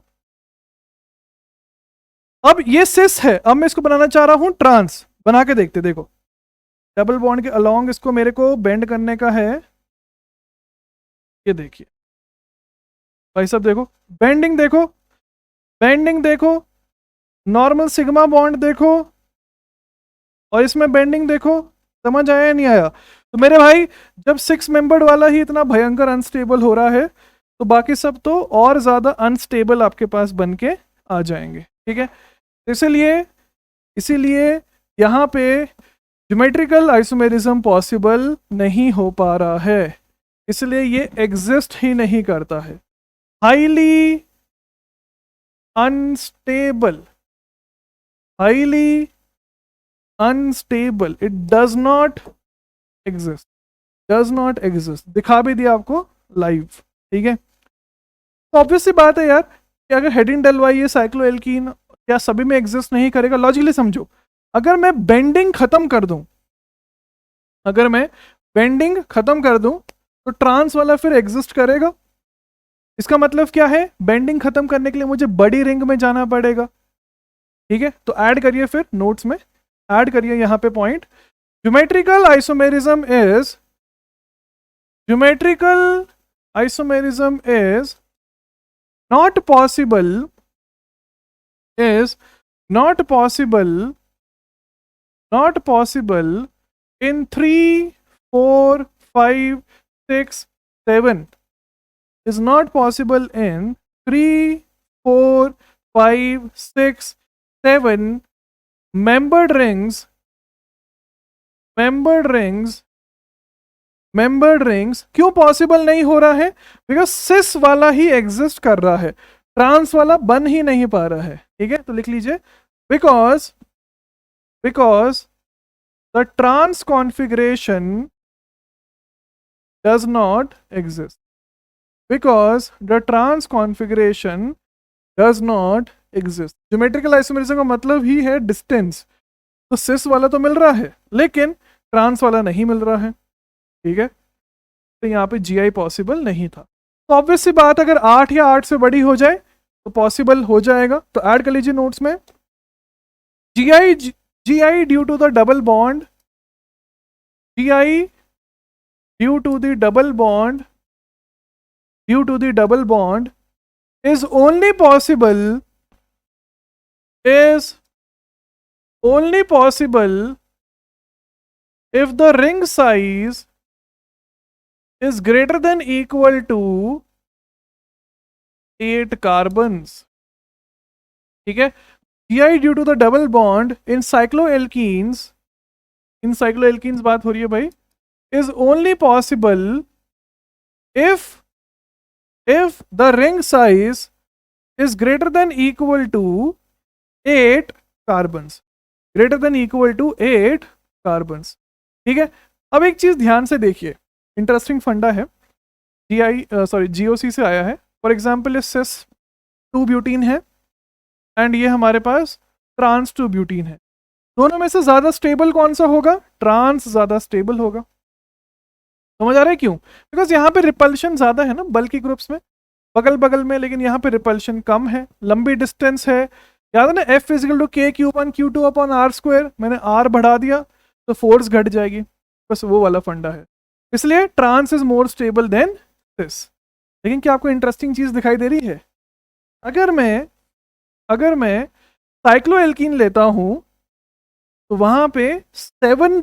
अब ये सिस है, अब मैं इसको बनाना चाह रहा हूं ट्रांस, बना के देखते, देखो डबल बॉन्ड के अलोंग इसको मेरे को बेंड करने का है, ये देखिए भाई साहब, देखो बेंडिंग, देखो बेंडिंग, देखो नॉर्मल सिग्मा बॉन्ड देखो, और इसमें बेंडिंग देखो, समझ आया या नहीं आया? तो मेरे भाई जब 6 मेंबर्ड वाला ही इतना भयंकर अनस्टेबल हो रहा है, तो बाकी सब तो और ज्यादा अनस्टेबल आपके पास बन के आ जाएंगे, ठीक है। इसीलिए इसीलिए यहाँ पे ज्योमेट्रिकल आइसोमेरिज्म पॉसिबल नहीं हो पा रहा है, इसलिए ये एग्जिस्ट ही नहीं करता है। Highly unstable, highly unstable, it does not exist, does not exist. दिखा भी दिया आपको लाइव, ठीक है। तो ऑब्वियस सी बात है यार कि अगर हेडिंग डलवाइए साइक्लोएल्कीन क्या सभी में एग्जिस्ट नहीं करेगा? लॉजिकली समझो, अगर मैं बेंडिंग खत्म कर दूं, अगर मैं बेंडिंग खत्म कर दूं तो ट्रांस वाला फिर एग्जिस्ट करेगा। इसका मतलब क्या है? बेंडिंग खत्म करने के लिए मुझे बड़ी रिंग में जाना पड़ेगा, ठीक है। तो ऐड करिए फिर नोट्स में, ऐड करिए यहां पे point, geometrical isomerism is, geometrical isomerism is not possible, is not possible, not possible in 3 4 5 6 7, is not possible in 3 4 5 6 7 membered rings, membered rings, membered rings। क्यों पॉसिबल नहीं हो रहा है? बिकॉज सिस वाला ही एग्जिस्ट कर रहा है, ट्रांस वाला बन ही नहीं पा रहा है, ठीक है। तो लिख लीजिए, because because the trans configuration does not exist, because the trans configuration does not exist. Geometrical isomerism का मतलब ही है डिस्टेंस, तो सिस वाला तो मिल रहा है लेकिन ट्रांस वाला नहीं मिल रहा है, ठीक है। तो यहाँ पे जीआई पॉसिबल नहीं था। तो ऑब्वियस सी बात, अगर 8 या 8 से बड़ी हो जाए तो पॉसिबल हो जाएगा, तो ऐड कर लीजिए नोट्स में। GI due to the double bond, GI due to the double bond, due to the double bond is only possible, is only possible if the ring size is greater than equal to 8 carbons. ठीक है, GI due to the double bond in cycloalkenes, in cycloalkenes बात हो रही है भाई, is only possible if the ring size is greater than equal to 8 carbons, greater than equal to 8 carbons. ठीक है, अब एक चीज ध्यान से देखिए, इंटरेस्टिंग फंडा है, GOC से आया है। फॉर एग्जाम्पल ये सिस 2 ब्यूटीन है एंड ये हमारे पास ट्रांस 2 ब्यूटीन है। दोनों में से ज्यादा स्टेबल कौन सा होगा? ट्रांस ज्यादा स्टेबल होगा। समझ आ रहा है क्यों? बिकॉज यहाँ पे रिपल्शन ज्यादा है ना बल्कि ग्रुप्स में, बगल बगल में, लेकिन यहाँ पे रिपल्शन कम है, लंबी डिस्टेंस है। याद है ना, F is equal to K Q1 Q2 upon R square, मैंने R बढ़ा दिया तो फोर्स घट जाएगी, बस वो वाला फंडा है। इसलिए trans is more stable than this. लेकिन क्या आपको इंटरेस्टिंग चीज दिखाई दे रही है? अगर मैं साइक्लोएल्कीन लेता हूं तो वहां पे 7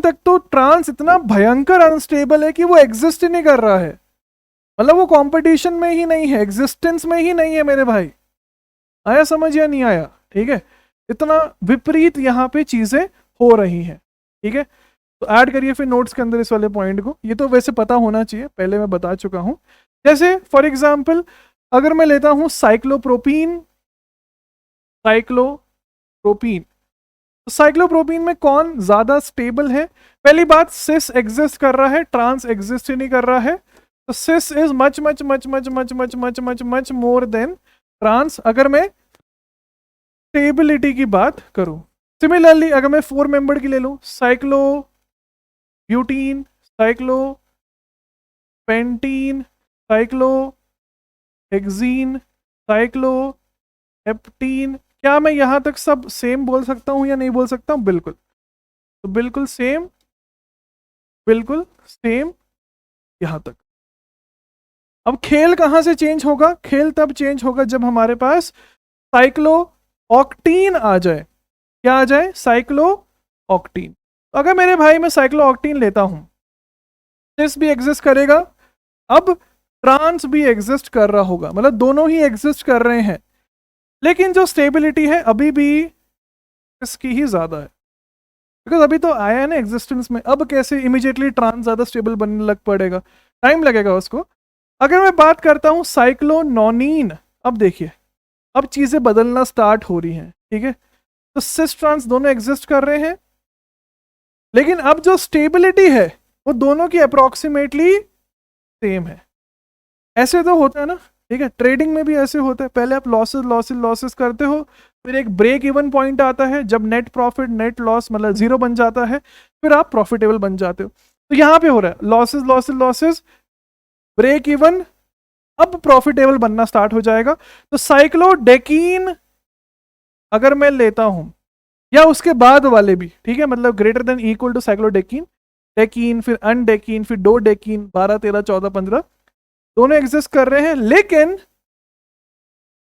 तक तो ट्रांस इतना भयंकर अनस्टेबल है कि वो एग्जिस्ट ही नहीं कर रहा है, मतलब वो कंपटीशन में ही नहीं है, एग्जिस्टेंस में ही नहीं है मेरे भाई। आया समझ या नहीं आया? ठीक है, इतना विपरीत यहाँ पे चीजें हो रही हैं। ठीक है, तो ऐड करिए फिर नोट्स के अंदर इस वाले पॉइंट को। ये तो वैसे पता होना चाहिए, पहले मैं बता चुका हूं। जैसे फॉर एग्जाम्पल अगर मैं लेता हूं साइक्लोप्रोपीन, तो साइक्लोप्रोपीन में कौन ज्यादा स्टेबल है? पहली बात, सिस एग्जिस्ट कर रहा है, ट्रांस एग्जिस्ट ही नहीं कर रहा है, तो cis is much much much much much much much much much more than trans, अगर मैं स्टेबिलिटी की बात करूं। सिमिलरली अगर मैं 4 मेंबर की ले लूं, cyclobutene, cyclopentene, cyclohexene, cycloheptene, क्या मैं यहां तक सब सेम बोल सकता हूं या नहीं बोल सकता हूं? बिल्कुल, तो बिल्कुल सेम यहां तक। अब खेल कहां से चेंज होगा? खेल तब चेंज होगा जब हमारे पास साइक्लो ऑक्टीन आ जाए। क्या आ जाए? Cyclo octane. तो अगर मेरे भाई मैं साइक्लो ऑक्टीन लेता हूं, सिस भी एग्जिस्ट करेगा, अब ट्रांस भी एग्जिस्ट कर रहा होगा, मतलब दोनों ही एग्जिस्ट कर रहे हैं, लेकिन जो स्टेबिलिटी है अभी भी इसकी ही ज्यादा है, बिकॉज अभी तो आया है ना एग्जिस्टेंस में। अब कैसे इमीडिएटली ट्रांस ज्यादा स्टेबल बनने लग पड़ेगा? टाइम लगेगा उसको। अगर मैं बात करता हूं साइक्लोनोनिन, अब देखिए अब चीजें बदलना स्टार्ट हो रही हैं। ठीक है, तो सिस ट्रांस दोनों एग्जिस्ट कर रहे हैं, लेकिन अब जो स्टेबिलिटी है वो दोनों की अप्रोक्सीमेटली सेम है। ऐसे तो होता है ना, ठीक है, ट्रेडिंग में भी ऐसे होता है, पहले आप लॉसेस करते हो, फिर एक ब्रेक इवन पॉइंट आता है जब नेट प्रॉफिट नेट लॉस मतलब जीरो बन जाता है, फिर आप प्रॉफिटेबल बन जाते हो। तो यहां पे हो रहा है लॉसेस ब्रेक इवन, अब प्रॉफिटेबल बनना स्टार्ट हो जाएगा। तो साइक्लोडेकीन अगर मैं लेता हूं, या उसके बाद वाले भी, ठीक है, मतलब ग्रेटर देन इक्वल टू साइक्लोडेकीन, डेकीन, फिर अनडेकीन, फिर डो डेकीन, 12 13 14 15 दोनों एग्जिस्ट कर रहे हैं, लेकिन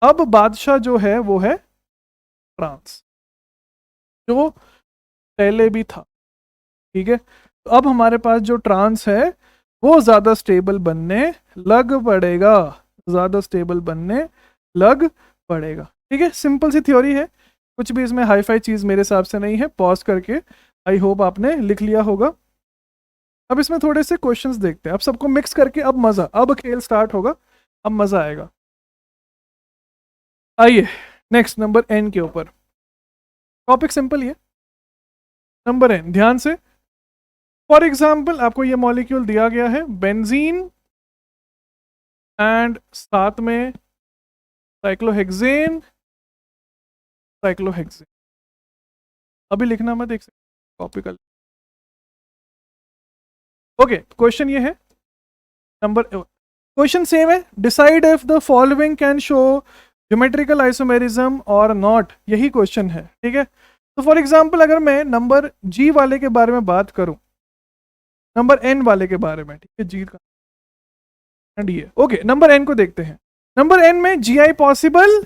अब बादशाह जो है वो है ट्रांस, जो पहले भी था। ठीक है, तो अब हमारे पास जो ट्रांस है वो ज्यादा स्टेबल बनने लग पड़ेगा, ज्यादा स्टेबल बनने लग पड़ेगा। ठीक है, सिंपल सी थ्योरी है, कुछ भी इसमें हाई फाई चीज मेरे हिसाब से नहीं है। पॉज करके आई होप आपने लिख लिया होगा। अब इसमें थोड़े से क्वेश्चंस देखते हैं, अब सबको मिक्स करके अब मजा, अब खेल स्टार्ट होगा, अब मजा आएगा। आइए नेक्स्ट नंबर एन के ऊपर, टॉपिक सिंपल ही है। नंबर एन, ध्यान से। फॉर एग्जाम्पल आपको ये मॉलिक्यूल दिया गया है बेंजीन एंड साथ में साइक्लोहेक्सेन, अभी लिखना मत, एक कॉपी कर। ओके, क्वेश्चन ये है, नंबर क्वेश्चन सेम है, decide if the following can show geometrical isomerism और नॉट, यही क्वेश्चन है, ठीक है। तो फॉर एग्जांपल अगर मैं नंबर जी वाले के बारे में बात करूं, नंबर एन वाले के बारे में, ठीक है, जी का एंड ये, ओके, नंबर एन को देखते हैं। नंबर एन में जी आई पॉसिबल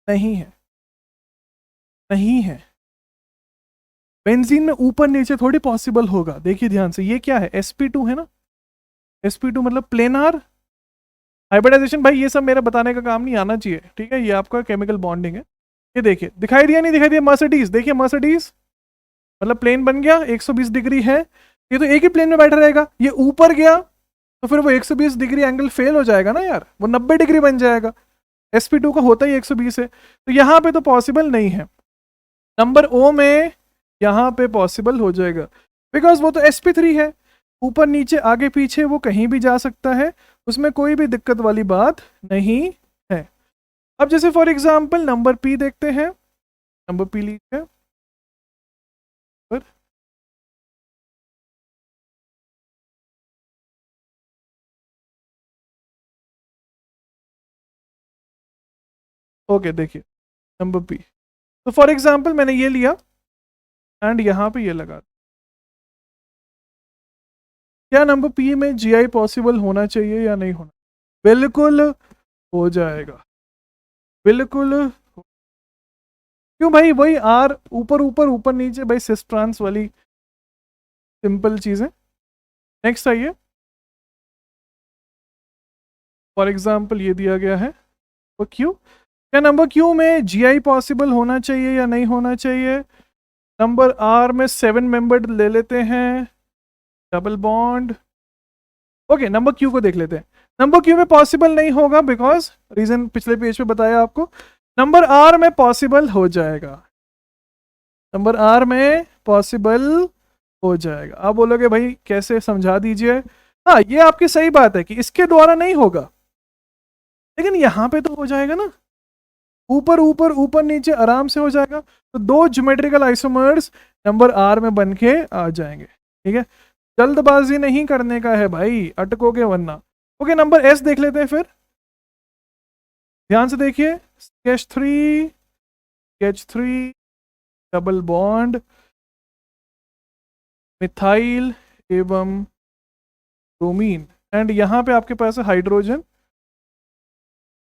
नहीं है, नहीं है। बेंजीन में ऊपर नीचे थोड़ी पॉसिबल होगा, देखिए ध्यान से, ये क्या है, sp2 है ना, sp2 मतलब प्लेनार हाइब्रिडाइजेशन। भाई ये सब मेरा बताने का काम नहीं आना चाहिए, ठीक है, ये आपका केमिकल बॉन्डिंग है। ये देखिए दिखाई दिया नहीं दिखाई दिया, मर्सिडीज, देखिए मर्सिडीज मतलब प्लेन बन गया, 120 डिग्री है, ये तो एक ही प्लेन में बैठा रहेगा, ये ऊपर गया तो फिर वो 120 डिग्री एंगल फेल हो जाएगा ना यार, वो 90 डिग्री बन जाएगा, sp2 का होता ही 120 है, तो यहाँ पे तो पॉसिबल नहीं है। नंबर ओ में यहाँ पे पॉसिबल हो जाएगा, बिकॉज वो तो sp3 है, ऊपर नीचे आगे पीछे वो कहीं भी जा सकता है, उसमें कोई भी दिक्कत वाली बात नहीं है। अब जैसे फॉर एग्जांपल नंबर पी देखते हैं, नंबर पी लीजिए, ओके देखिए नंबर पी, तो फॉर एग्जांपल मैंने ये लिया एंड यहाँ पे ये लगा, क्या नंबर पी में जीआई पॉसिबल होना चाहिए या नहीं होना, बिल्कुल हो जाएगा, बिल्कुल। क्यों भाई, वही आर ऊपर ऊपर ऊपर नीचे, भाई सिस ट्रांस वाली सिंपल चीजें। नेक्स्ट आइए, फॉर एग्जांपल ये दिया गया है, वो क्यू, क्या नंबर क्यू में जीआई पॉसिबल होना चाहिए या नहीं होना चाहिए। नंबर आर में 7 मेंबर ले लेते हैं, double bond, okay, number Q को देख लेते हैं। नंबर क्यू में पॉसिबल नहीं होगा, बिकॉज रीजन पिछले पेज पे बताया आपको। नंबर आर में पॉसिबल हो जाएगा, नंबर आर में पॉसिबल हो जाएगा। आप बोलोगे भाई कैसे, समझा दीजिए। हाँ ये आपकी सही बात है कि इसके द्वारा नहीं होगा, लेकिन यहाँ पे तो हो जाएगा ना, ऊपर ऊपर ऊपर नीचे आराम से हो जाएगा, तो दो ज्योमेट्रिकल आइसोमर्स नंबर आर में बन के आ जाएंगे, ठीक है। जल्दबाजी नहीं करने का है भाई, अटकोगे वरना। ओके, नंबर एस देख लेते हैं फिर, ध्यान से देखिए, sketch three double bond methyl एवं ब्रोमीन, एंड यहाँ पे आपके पास है हाइड्रोजन।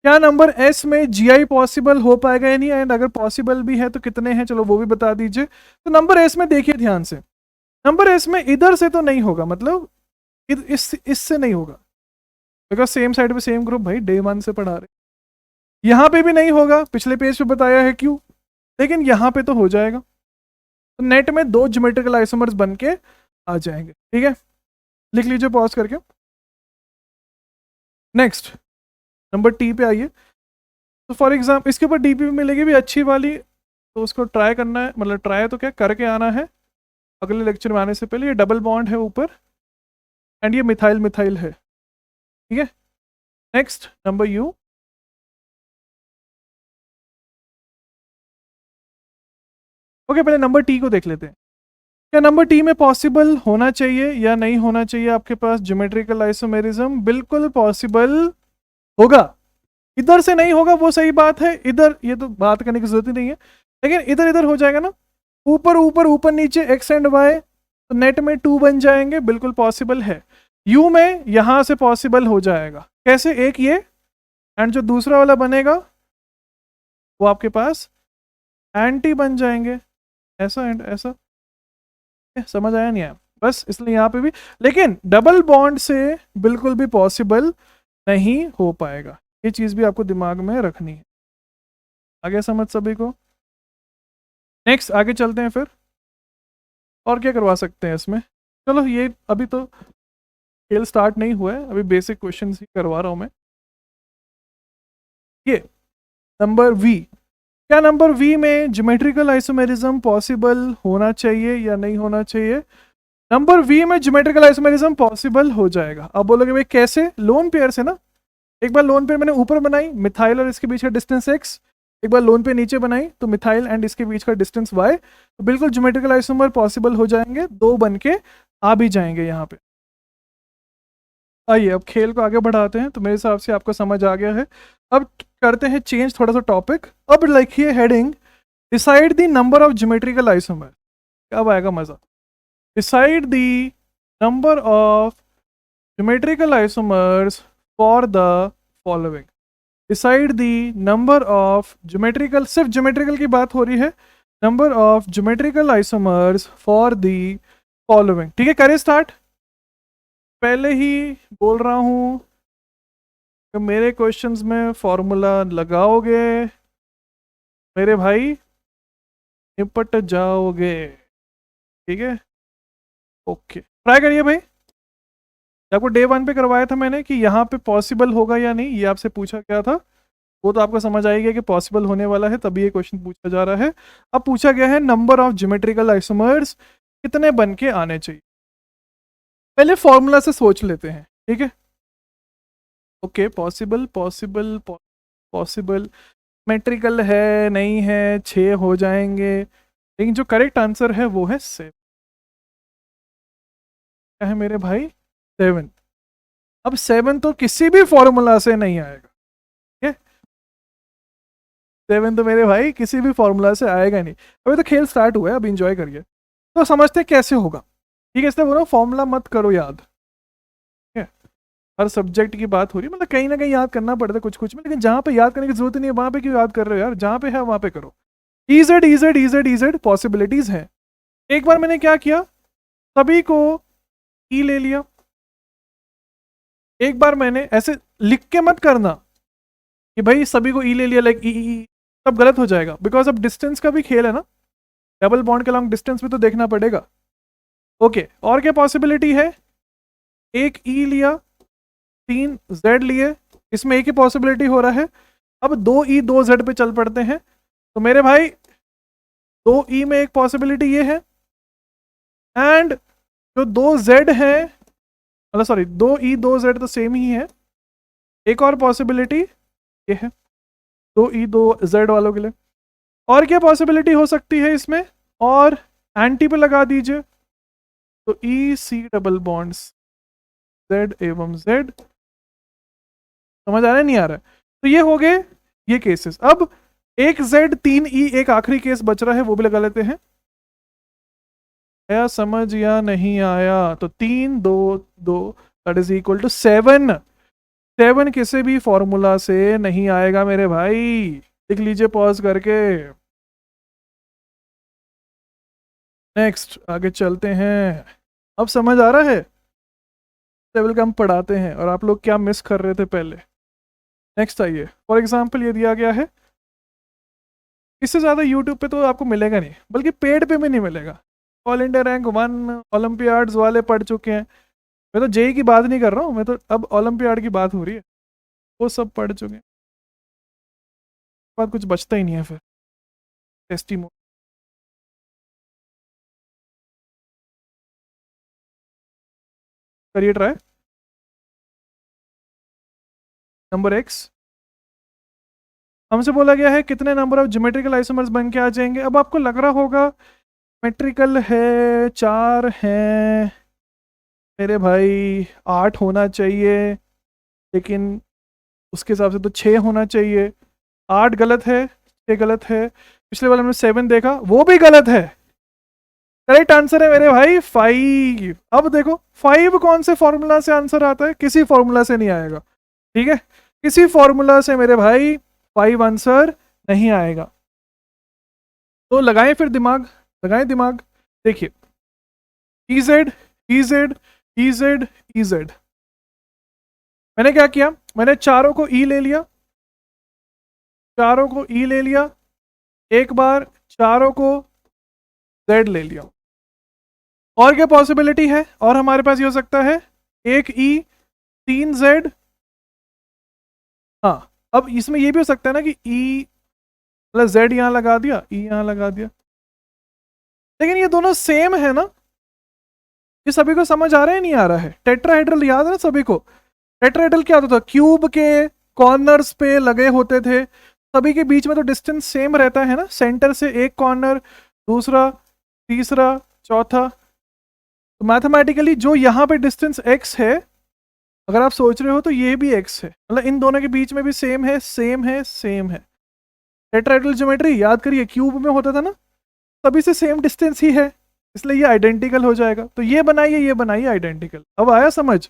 क्या नंबर एस में जीआई पॉसिबल हो पाएगा या नहीं, एंड अगर पॉसिबल भी है तो कितने हैं, चलो वो भी बता दीजिए। तो नंबर एस में देखिए ध्यान से, नंबर एस में इधर से तो नहीं होगा, मतलब इससे नहीं होगा, बिकॉज सेम साइड पे सेम ग्रुप, भाई डे 1 से पढ़ा रहे। यहाँ पे भी नहीं होगा, पिछले पेज पे बताया है क्यों, लेकिन यहाँ पे तो हो जाएगा, तो नेट में दो ज्योमेट्रिकल आइसोमर्स बन के आ जाएंगे, ठीक है। लिख लीजिए पॉज करके। नेक्स्ट नंबर टी पे आइए, तो फॉर एग्जाम्पल इसके ऊपर डीपी मिलेगी भी अच्छी वाली, तो उसको ट्राई करना है, मतलब ट्राई तो क्या करके आना है अगले लेक्चर में आने से पहले। ये डबल बॉन्ड है ऊपर एंड ये मिथाइल मिथाइल है, ठीक है। नेक्स्ट नंबर यू, ओके पहले नंबर टी को देख लेते हैं। क्या नंबर टी में पॉसिबल होना चाहिए या नहीं होना चाहिए आपके पास ज्योमेट्रिकल आइसोमेरिज्म, बिल्कुल पॉसिबल होगा। इधर से नहीं होगा वो सही बात है, इधर ये तो बात करने की जरूरत ही नहीं है, लेकिन इधर इधर हो जाएगा ना, ऊपर ऊपर ऊपर नीचे एक्स एंड वाई, तो नेट में 2 बन जाएंगे, बिल्कुल पॉसिबल है। यू में यहां से पॉसिबल हो जाएगा, कैसे, एक ये एंड जो दूसरा वाला बनेगा वो आपके पास एंटी बन जाएंगे, ऐसा एंड ऐसा, समझ आया नहीं आया, बस इसलिए यहाँ पे भी, लेकिन डबल बॉन्ड से बिल्कुल भी पॉसिबल नहीं हो पाएगा, ये चीज भी आपको दिमाग में रखनी है। आगे समझ सभी को। नेक्स्ट आगे चलते हैं फिर, और क्या करवा सकते हैं इसमें। चलो ये अभी तो खेल स्टार्ट नहीं हुआ है, अभी बेसिक क्वेश्चन ही करवा रहा हूं मैं। ये नंबर वी, क्या नंबर वी में ज्योमेट्रिकल आइसोमेरिज्म पॉसिबल होना चाहिए या नहीं होना चाहिए। नंबर वी में ज्योमेट्रिकल आइसोमेरिज्म पॉसिबल हो जाएगा। अब बोलोगे भाई कैसे, लोन पेयर से ना, एक बार लोन पेयर मैंने ऊपर बनाई, मिथाइल और इसके बीच का डिस्टेंस x, एक बार लोन पे नीचे बनाई तो मिथाइल एंड इसके बीच का डिस्टेंस y, तो बिल्कुल ज्योमेट्रिकल आइसोमर पॉसिबल हो जाएंगे, दो बन के आ भी जाएंगे यहाँ पे। आइए अब खेल को आगे बढ़ाते हैं। तो मेरे हिसाब से आपको समझ आ गया है। अब करते हैं चेंज थोड़ा सा टॉपिक। अब लिखिए heading, decide the number of geometrical isomer. अब आएगा मजा। Decide the number of geometrical isomers for the following. Decide the number of geometrical, सिर्फ ज्योमेट्रिकल की बात हो रही है, number of geometrical isomers for the following. ठीक है, करें स्टार्ट। पहले ही बोल रहा हूं कि मेरे क्वेश्चंस में फॉर्मूला लगाओगे मेरे भाई निपट जाओगे। ठीक है, ओके, ट्राई करिए भाई। आपको डे 1 पे करवाया था मैंने कि यहाँ पे पॉसिबल होगा या नहीं, ये आपसे पूछा गया था। वो तो आपको समझ आएगा कि पॉसिबल होने वाला है, तभी ये क्वेश्चन पूछा जा रहा है। अब पूछा गया है नंबर ऑफ ज्योमेट्रिकल आइसोमर्स कितने बन के आने चाहिए। पहले फॉर्मूला से सोच लेते हैं। ठीक है, okay, possible possible possible metrical है नहीं है, 6 हो जाएंगे, लेकिन जो करेक्ट आंसर है वो है 7। क्या है मेरे भाई? 7। अब 7 तो किसी भी फॉर्मूला से नहीं आएगा। ठीक है, 7 तो मेरे भाई किसी भी फॉर्मूला से आएगा नहीं। अभी तो खेल स्टार्ट हुआ है, अब इंजॉय करिए। तो समझते कैसे होगा। ठीक है, इसलिए बोलो फॉर्मूला मत करो याद। ठीक है, हर सब्जेक्ट की बात हो रही है, मतलब कहीं ना कहीं याद करना पड़ता है कुछ कुछ में, लेकिन जहाँ पे याद करने की जरूरत नहीं है वहाँ पे क्यों याद कर रहे हो यार, जहाँ पे है वहाँ पे करो। EZ EZ EZ EZ possibilities हैं। एक बार मैंने क्या किया, सभी को ई ले लिया। एक बार मैंने ऐसे लिख के मत करना कि भाई सभी को ई ले लिया, लाइक ई, तब गलत हो जाएगा, बिकॉज अब डिस्टेंस का भी खेल है ना, डबल बॉन्ड के लॉन्ग डिस्टेंस भी तो देखना पड़ेगा। ओके, और क्या पॉसिबिलिटी है? एक ई लिया, 3 जेड लिए, इसमें एक ही पॉसिबिलिटी हो रहा है। अब 2 ई 2 जेड पे चल पड़ते हैं। तो मेरे भाई 2 ई में एक पॉसिबिलिटी ये है, एंड जो 2 जेड है, मतलब सॉरी 2 ई 2 जेड तो सेम ही है। एक और पॉसिबिलिटी ये है 2 ई 2 जेड वालों के लिए। और क्या पॉसिबिलिटी हो सकती है इसमें? और एंटी पे लगा दीजिए, तो ई सी डबल बॉन्ड्स जेड एवं जेड। समझ आ रहा है नहीं आ रहा है? तो ये हो गए ये केसेस। अब एक जेड 3 ई एक आखिरी केस बच रहा है, वो भी लगा लेते हैं। आया समझ या नहीं आया? तो 3 2 2 दैट इज इक्वल टू 7। 7 किसी भी फॉर्मूला से नहीं आएगा मेरे भाई, लिख लीजिए पॉज करके। नेक्स्ट आगे चलते हैं। अब समझ आ रहा है लेवल का हम पढ़ाते हैं और आप लोग क्या मिस कर रहे थे पहले। नेक्स्ट आइए, फॉर एग्जांपल ये दिया गया है, इससे ज़्यादा यूट्यूब पे तो आपको मिलेगा नहीं, बल्कि पेड पे भी नहीं मिलेगा। ऑल इंडिया रैंक 1 ओलंपियाड्स वाले पढ़ चुके हैं। मैं तो जेई की बात नहीं कर रहा हूँ, मैं तो अब ओलंपियाड की बात हो रही है, वो सब पढ़ चुके हैं। बाद कुछ बचता ही नहीं है फिर। टेस्टी करिए ट्राई। नंबर एक्स हमसे बोला गया है कितने नंबर ऑफ ज्योमेट्रिकल आइसोमर्स बन के आ जाएंगे। अब आपको लग रहा होगा मेट्रिकल है 4 हैं मेरे भाई, 8 होना चाहिए, लेकिन उसके हिसाब से तो 6 होना चाहिए। 8 गलत है, 6 गलत है। पिछले वाले में 7 देखा, वो भी गलत है। करेक्ट आंसर है मेरे भाई 5। अब देखो 5 कौन से फॉर्मूला से आंसर आता है? किसी फॉर्मूला से नहीं आएगा। ठीक है, किसी फॉर्मूला से मेरे भाई 5 आंसर नहीं आएगा। तो लगाएं फिर दिमाग, लगाएं दिमाग। देखिए EZ EZ EZ EZ, मैंने क्या किया, मैंने चारों को ई ले लिया, चारों को ई ले लिया, एक बार चारों को जेड ले लिया। और क्या पॉसिबिलिटी है? और हमारे पास ये हो सकता है एक ई 3 जेड। हाँ, अब इसमें ये भी हो सकता है ना कि ई प्लस जेड यहाँ लगा दिया, ई यहाँ लगा दिया, लेकिन ये दोनों सेम है ना। ये सभी को समझ आ रहा है नहीं आ रहा है? टेट्राहेड्रल याद है ना सभी को? टेट्राहेड्रल क्या होता था? क्यूब के कॉर्नर्स पे लगे होते थे, सभी के बीच में तो डिस्टेंस सेम रहता है ना, सेंटर से एक कॉर्नर, दूसरा, तीसरा, चौथा। तो मैथमेटिकली जो यहाँ पे डिस्टेंस x है, अगर आप सोच रहे हो तो ये भी x है, मतलब इन दोनों के बीच में भी सेम है, सेम है, सेम है। टेट्राहेड्रल ज्योमेट्री याद करिए, क्यूब में होता था ना, तभी से सेम डिस्टेंस ही है, इसलिए ये आइडेंटिकल हो जाएगा। तो ये बनाइए आइडेंटिकल। अब आया समझ?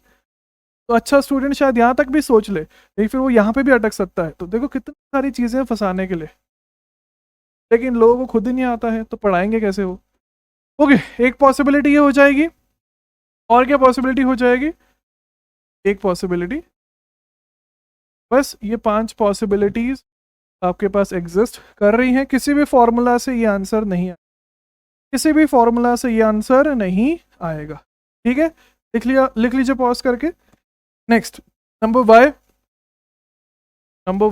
तो अच्छा स्टूडेंट शायद यहाँ तक भी सोच ले, लेकिन फिर वो यहाँ पे भी अटक सकता है। तो देखो कितनी सारी चीज़ें हैं फंसाने के लिए, लेकिन लोगों को खुद ही नहीं आता है, तो पढ़ाएंगे कैसे वो? ओके, एक पॉसिबिलिटी ये हो जाएगी। और क्या पॉसिबिलिटी हो जाएगी? एक पॉसिबिलिटी, बस ये 5 पॉसिबिलिटीज आपके पास एग्जिस्ट कर रही हैं। किसी भी फॉर्मूला से ये आंसर नहीं आएगा, किसी भी फॉर्मूला से ये आंसर नहीं आएगा। ठीक है, लिख लीजिए पॉज करके। Next, number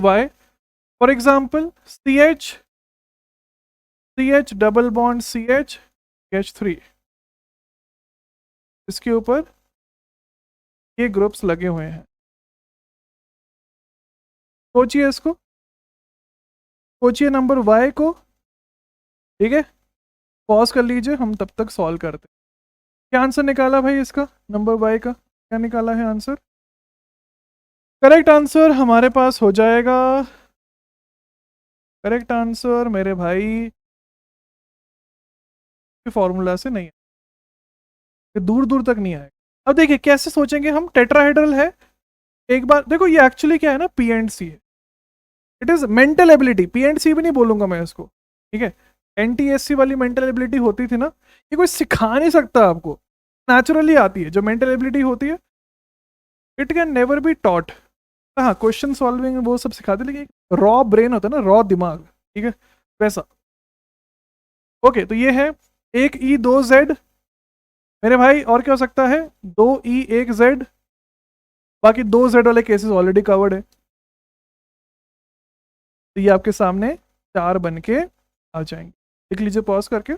Y, for example CH double bond CH3, इसके ऊपर ये ग्रुप्स लगे हुए हैं। सोचिए इसको, सोचिए नंबर वाई को। ठीक है, पॉज कर लीजिए, हम तब तक सॉल्व करते हैं। क्या आंसर निकाला भाई इसका, नंबर वाई का क्या निकाला है आंसर? करेक्ट आंसर हमारे पास हो जाएगा, करेक्ट आंसर मेरे भाई फॉर्मूला से नहीं है, दूर दूर तक नहीं आएगा। अब देखिए कैसे सोचेंगे हम, टेट्राहेड्रल है। एक बार देखो, ये एक्चुअली क्या है ना, पी एंड सी है। It is mental ability, P and C भी नहीं बोलूंगा मैं इसको। ठीक है, एनटीएससी वाली मेंटल एबिलिटी होती थी ना, ये कोई सिखा नहीं सकता आपको, नेचुरली आती है। जो मेंटल एबिलिटी होती है, it can never be taught. हाँ, क्वेश्चन सॉल्विंग वो सब सिखाते, लेकिन रॉ ब्रेन होता है ना, रॉ दिमाग, ठीक है, वैसा। ओके, तो ये है 1E 2Z मेरे भाई। और क्या हो सकता है, 2E 1Z। बाकी 2Z वाले केसेस ऑलरेडी कवर्ड है, तो ये आपके सामने 4 बन के आ जाएंगे। लिख लीजिए पॉज करके।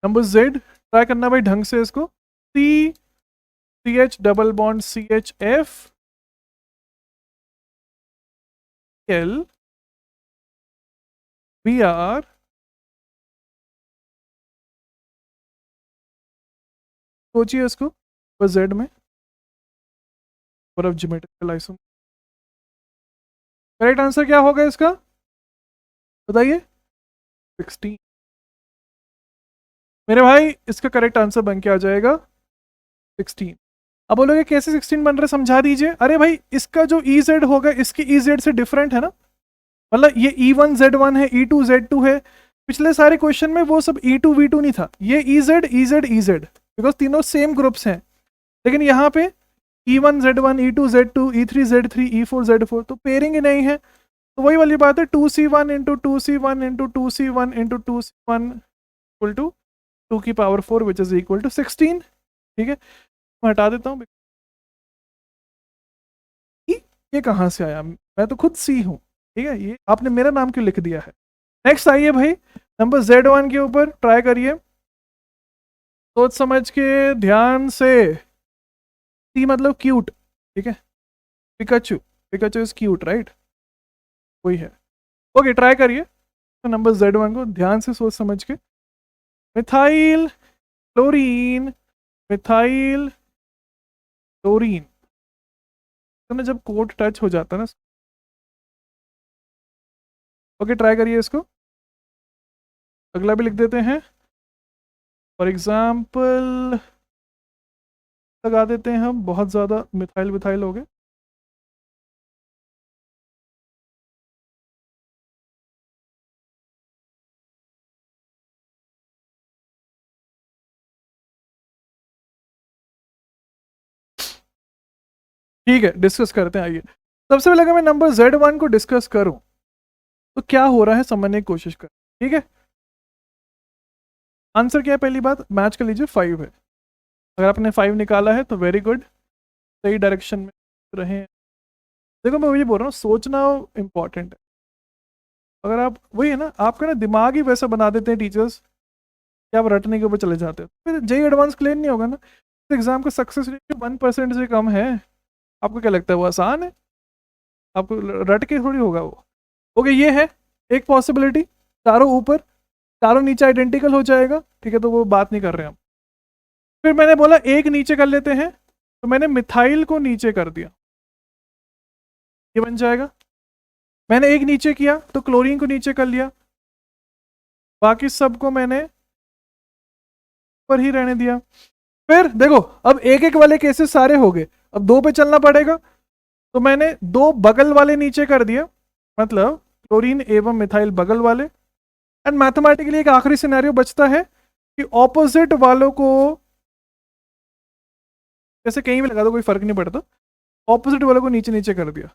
नंबर Z ट्राई करना भाई ढंग से इसको। CH double bond CHF L BR सोचिए इसको, बस Z में ज्योमेट्रिकल आइसोम। करेक्ट आंसर क्या होगा इसका, बताइए? 16 मेरे भाई, इसका करेक्ट आंसर बन के आ जाएगा 16। अब बोलोगे कैसे 16 बन रहा है, समझा दीजिए। अरे भाई, इसका जो EZ होगा इसकी EZ से डिफरेंट है ना, मतलब ये E1Z1 है, E2Z2 है। पिछले सारे क्वेश्चन में वो सब E2V2 नहीं था, ये EZ बिकॉज तीनों सेम ग्रुप्स हैं। लेकिन यहाँ पे E1Z1 E2Z2 E3Z3 E4Z4 तो पेयरिंग ही नहीं है। तो वही वाली बात है, 2C1 into 2C1 into 2C1 into 2C1 equal to 2 की power 4 which is equal to 16। ठीक है, मैं हटा देता हूँ। ये कहाँ से आया, मैं तो खुद C हूँ। ठीक है, ये आपने मेरा नाम क्यों लिख दिया है? नेक्स्ट आइए भाई, नंबर Z1 के ऊपर ट्राई करिए, सोच समझ के ध्यान से। C मतलब क्यूट, ठीक है, Pikachu, Pikachu is cute right, वही है। ओके, ट्राई करिए नंबर Z1 को ध्यान से सोच समझ के। मिथाइल क्लोरीन, मिथाइल क्लोरीन, तो ना जब कोट टच हो जाता है ना। ओके, ट्राई करिए इसको। अगला भी लिख देते हैं, फॉर एग्जाम्पल लगा देते हैं हम, बहुत ज़्यादा मिथाइल मिथाइल हो गए। ठीक है, डिस्कस करते हैं आइए। सबसे पहले अगर मैं नंबर Z1 को डिस्कस करूं तो क्या हो रहा है समझने की कोशिश कर। ठीक है, आंसर क्या है, पहली बात मैच कर लीजिए, 5 है। अगर आपने 5 निकाला है तो वेरी गुड, सही डायरेक्शन में रहे हैं। देखो मैं वही बोल रहा हूँ, सोचना इंपॉर्टेंट है। अगर आप वही है ना, आपका ना दिमाग ही वैसा बना देते हैं टीचर्स कि आप रटने के ऊपर चले जाते हो, फिर जेई एडवांस क्लियर नहीं होगा ना। एग्जाम का सक्सेस रेट 1% से कम है। आपको क्या लगता है वो आसान है? आपको रट के थोड़ी होगा वो। ओके, ये है एक पॉसिबिलिटी, चारों ऊपर चारों नीचे आइडेंटिकल हो जाएगा। ठीक है, तो वो बात नहीं कर रहे हम। फिर मैंने बोला एक नीचे कर लेते हैं, तो मैंने मिथाइल को नीचे कर दिया, ये बन जाएगा। मैंने एक नीचे किया तो क्लोरीन को नीचे कर लिया, बाकी सबको मैंने ऊपर ही रहने दिया। फिर देखो अब एक एक वाले केसेस सारे हो गए, अब दो पे चलना पड़ेगा, तो मैंने दो बगल वाले नीचे कर दिया, मतलब क्लोरीन एवं मिथाइल बगल वाले। एंड मैथमेटिकली एक आखिरी सिनेरियो बचता है कि ऑपोजिट वालों को, जैसे कहीं भी लगा दो कोई फर्क नहीं पड़ता, ऑपोजिट वालों को नीचे नीचे कर दिया।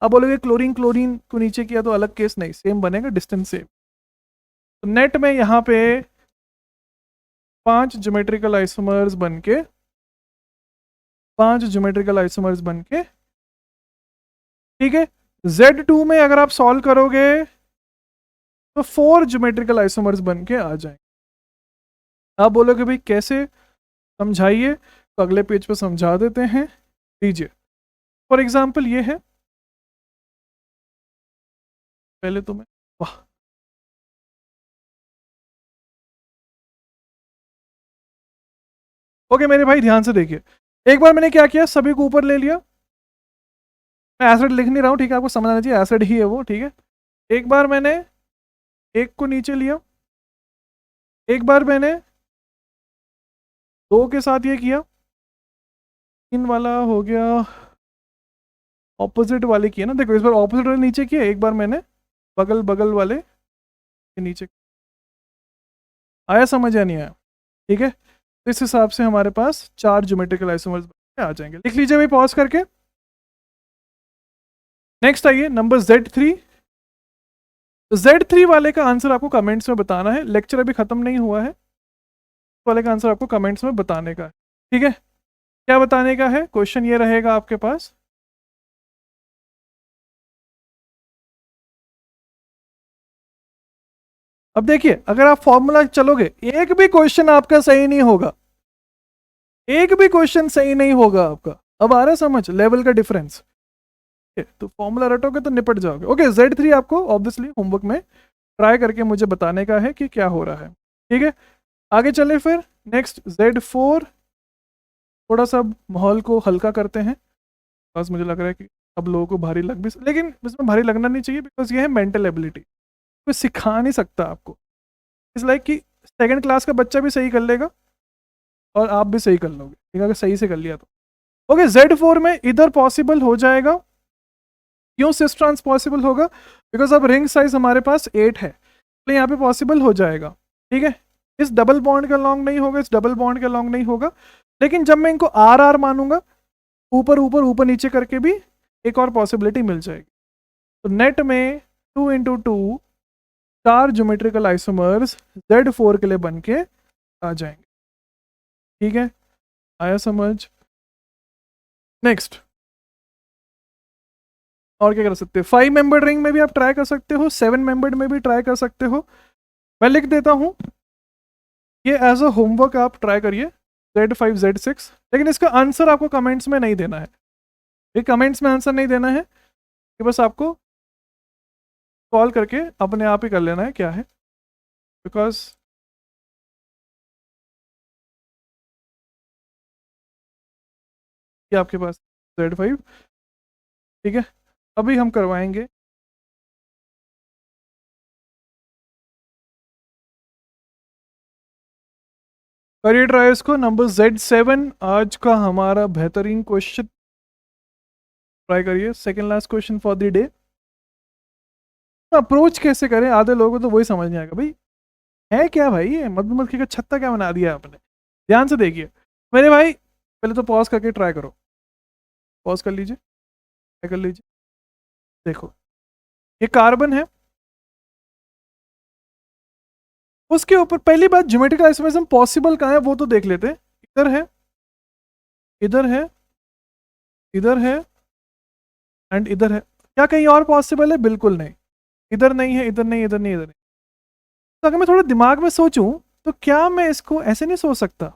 अब बोलोगे क्लोरीन क्लोरीन को नीचे किया तो अलग केस, नहीं, सेम बनेगा, डिस्टेंस सेम। तो नेट में यहाँ पे 5 ज्योमेट्रिकल आइसोमर्स बनके, 5 ज्योमेट्रिकल आइसोमर्स बनके, ठीक है। Z2 में अगर आप सॉल्व करोगे तो 4 ज्योमेट्रिकल आइसोमर्स बनके आ जाएंगे। आप बोलोगे भाई कैसे, समझाइए, तो अगले पेज पे समझा देते हैं, लीजिए। फॉर एग्जाम्पल ये है, पहले तो मैं, वाह, ओके मेरे भाई ध्यान से देखिए। एक बार मैंने क्या किया, सभी को ऊपर ले लिया, मैं एसिड लिख नहीं रहा हूँ, ठीक है, आपको समझ आना चाहिए एसिड ही है वो, ठीक है। एक बार मैंने एक को नीचे लिया, एक बार मैंने दो के साथ ये किया, तीन वाला हो गया, ऑपोजिट वाले किए ना, देखो इस बार ऑपोजिट वाले नीचे किए, एक बार मैंने बगल बगल वाले के नीचे, आया समझ या नहीं आया, ठीक है। तो इस हिसाब से हमारे पास 4 ज्योमेट्रिकल आइसोमर्स आ जाएंगे, लिख लीजिए भाई पॉज करके। नेक्स्ट आइए नंबर Z3। Z3 वाले का आंसर आपको कमेंट्स में बताना है, लेक्चर अभी खत्म नहीं हुआ है, वाले का आंसर आपको कमेंट्स में बताने का है, ठीक है। क्या बताने का है, क्वेश्चन ये रहेगा आपके पास, अब देखिए अगर आप फॉर्मूला चलोगे एक भी क्वेश्चन आपका सही नहीं होगा, एक भी क्वेश्चन सही नहीं होगा आपका। अब आ रहा है समझ लेवल का डिफरेंस, तो फॉर्मूला रटोगे तो निपट जाओगे। ओके Z3 आपको ऑब्वियसली होमवर्क में ट्राई करके मुझे बताने का है कि क्या हो रहा है, ठीक है। आगे चले फिर नेक्स्ट Z4, थोड़ा सा माहौल को हल्का करते हैं, बस मुझे लग रहा है कि अब लोगों को भारी लग भी, लेकिन इसमें भारी लगना नहीं चाहिए, बिकॉज ये है मेंटल एबिलिटी, कोई सिखा नहीं सकता आपको। इस लाइक कि सेकंड क्लास का बच्चा भी सही कर लेगा और आप भी सही कर लोगे, ठीक है, अगर सही से कर लिया तो। ओके Z4 में इधर पॉसिबल हो जाएगा, क्यों सिस ट्रांस पॉसिबल होगा, बिकॉज अब रिंग साइज हमारे पास 8 है, तो यहाँ पे पॉसिबल हो जाएगा, ठीक है। इस डबल बॉन्ड का लॉन्ग नहीं होगा, इस डबल बॉन्ड का लॉन्ग नहीं होगा, लेकिन जब मैं इनको आर आर मानूंगा, ऊपर ऊपर ऊपर नीचे करके भी एक और पॉसिबिलिटी मिल जाएगी। तो नेट में 2 इंटू 2 4 ज्योमेट्रिकल आइसोमर्स Z4 के लिए बन के आ जाएंगे, ठीक है, आया समझ। नेक्स्ट और क्या कर सकते हैं, 5 मेंबर्ड रिंग में भी आप ट्राई कर सकते हो, 7 मेंबर्ड में भी ट्राई कर सकते हो, मैं लिख देता हूं, ये एज अ होमवर्क आप ट्राई करिए Z5 Z6, लेकिन इसका आंसर आपको कमेंट्स में नहीं देना है, ये कमेंट्स में आंसर नहीं देना है, कि बस आपको कॉल करके अपने आप ही कर लेना है क्या है, बिकॉज ये आपके पास Z5, ठीक है। अभी हम करवाएंगे करिए ट्राई इसको, नंबर Z7 आज का हमारा बेहतरीन क्वेश्चन, ट्राई करिए, second last question for the day. Approach कैसे करें, आधे लोगों को तो वही समझ नहीं आएगा भाई, है क्या भाई ये मधुमक्खी का छत्ता क्या बना दिया आपने। ध्यान से देखिए मेरे भाई, पहले तो पॉज करके ट्राई करो, पॉज कर लीजिए, ट्राई कर लीजिए, देखो ये कार्बन है, उसके ऊपर पहली बात ज्योमेट्रिकल आइसोमरिज्म पॉसिबल कहाँ है वो तो देख लेते हैं, इधर है, इधर है, इधर है एंड इधर है, क्या कहीं और पॉसिबल है, बिल्कुल नहीं, इधर नहीं है, इधर नहीं, इधर नहीं, इधर नहीं। तो अगर मैं थोड़ा दिमाग में सोचूं तो क्या मैं इसको ऐसे नहीं सोच सकता,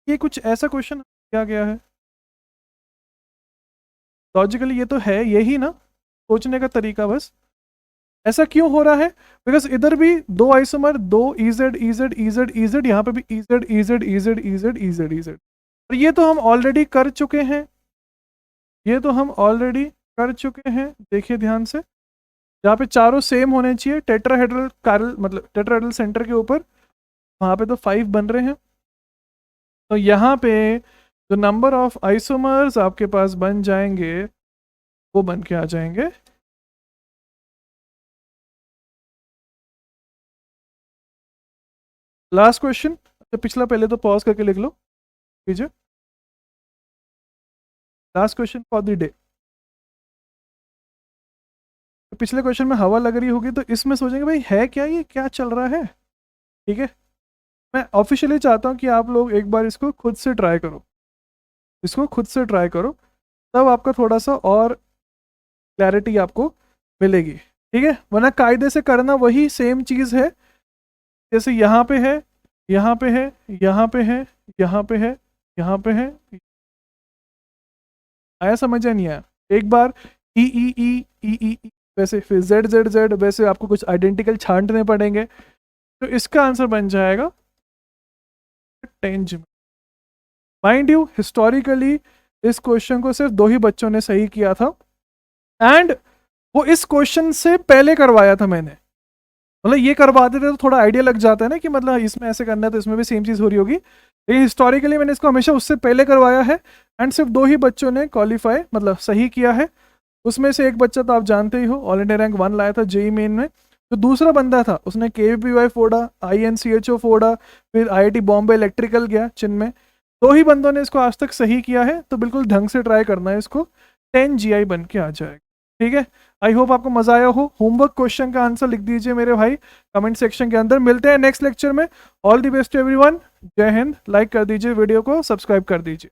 ये कुछ ऐसा क्वेश्चन क्या गया है, लॉजिकली ये तो है यही ना, सोचने का तरीका बस। ऐसा क्यों हो रहा है, बिकॉज इधर भी दो आइसोमर, दो EZ EZ EZ EZ, यहाँ पे भी EZ EZ EZ EZ EZ EZ, और ये तो हम ऑलरेडी कर चुके हैं, ये तो हम ऑलरेडी कर चुके हैं, देखिए ध्यान से, जहाँ पे चारों सेम होने चाहिए टेट्राहेड्रल कार्ल मतलब टेट्राहेड्रल सेंटर के ऊपर, वहाँ पे तो 5 बन रहे हैं। तो यहाँ पे जो नंबर ऑफ आइसोमर्स आपके पास बन जाएंगे वो बन के आ जाएंगे लास्ट क्वेश्चन। तो पिछला पहले तो पॉज करके लिख लो, कीजिए last question for the day. तो पिछले क्वेश्चन में हवा लग रही होगी तो इसमें सोचेंगे भाई है क्या, ये क्या चल रहा है। ठीक है, मैं ऑफिशियली चाहता हूँ कि आप लोग एक बार इसको खुद से ट्राई करो, इसको खुद से ट्राई करो, तब आपका थोड़ा सा और क्लैरिटी आपको मिलेगी। ठीक है, वरना कायदे से करना वही सेम चीज़ है, जैसे यहाँ पे है, यहाँ पे है, यहाँ पे है, यहाँ पे है, यहाँ पे है। आया समझ या नहीं आया? एक बार ई ई ई ई ई ई वैसे, फिर जेड जेड जेड वैसे, आपको कुछ आइडेंटिकल छांटने पड़ेंगे। तो इसका आंसर बन जाएगा 10 माइंड यू, हिस्टोरिकली इस क्वेश्चन को सिर्फ 2 ही बच्चों ने सही किया था, एंड वो इस क्वेश्चन से पहले करवाया था मैंने। मतलब ये करवाते थे तो थोड़ा आइडिया लग जाता है ना कि मतलब इसमें ऐसे करना है तो इसमें भी सेम चीज़ हो रही होगी, लेकिन हिस्टोरिकली मैंने इसको हमेशा उससे पहले करवाया है, एंड सिर्फ 2 ही बच्चों ने क्वालिफाई मतलब सही किया है। उसमें से एक बच्चा तो आप जानते ही हो, ऑल इंडिया रैंक 1 लाया था जेई मेन में। जो दूसरा बंदा था उसने KVPY फोड़ा, INCHO फोड़ा, फिर IIT बॉम्बे इलेक्ट्रिकल गया चिन्मय। 2 ही बंदों ने इसको आज तक सही किया है, तो बिल्कुल ढंग से ट्राई करना है इसको, 10 GI बन के आ जाएगा। ठीक है, आई होप आपको मजा आया हो। होमवर्क क्वेश्चन का आंसर लिख दीजिए मेरे भाई कमेंट सेक्शन के अंदर। मिलते हैं नेक्स्ट लेक्चर में। All the best to everyone, जय हिंद। लाइक कर दीजिए वीडियो को, सब्सक्राइब कर दीजिए।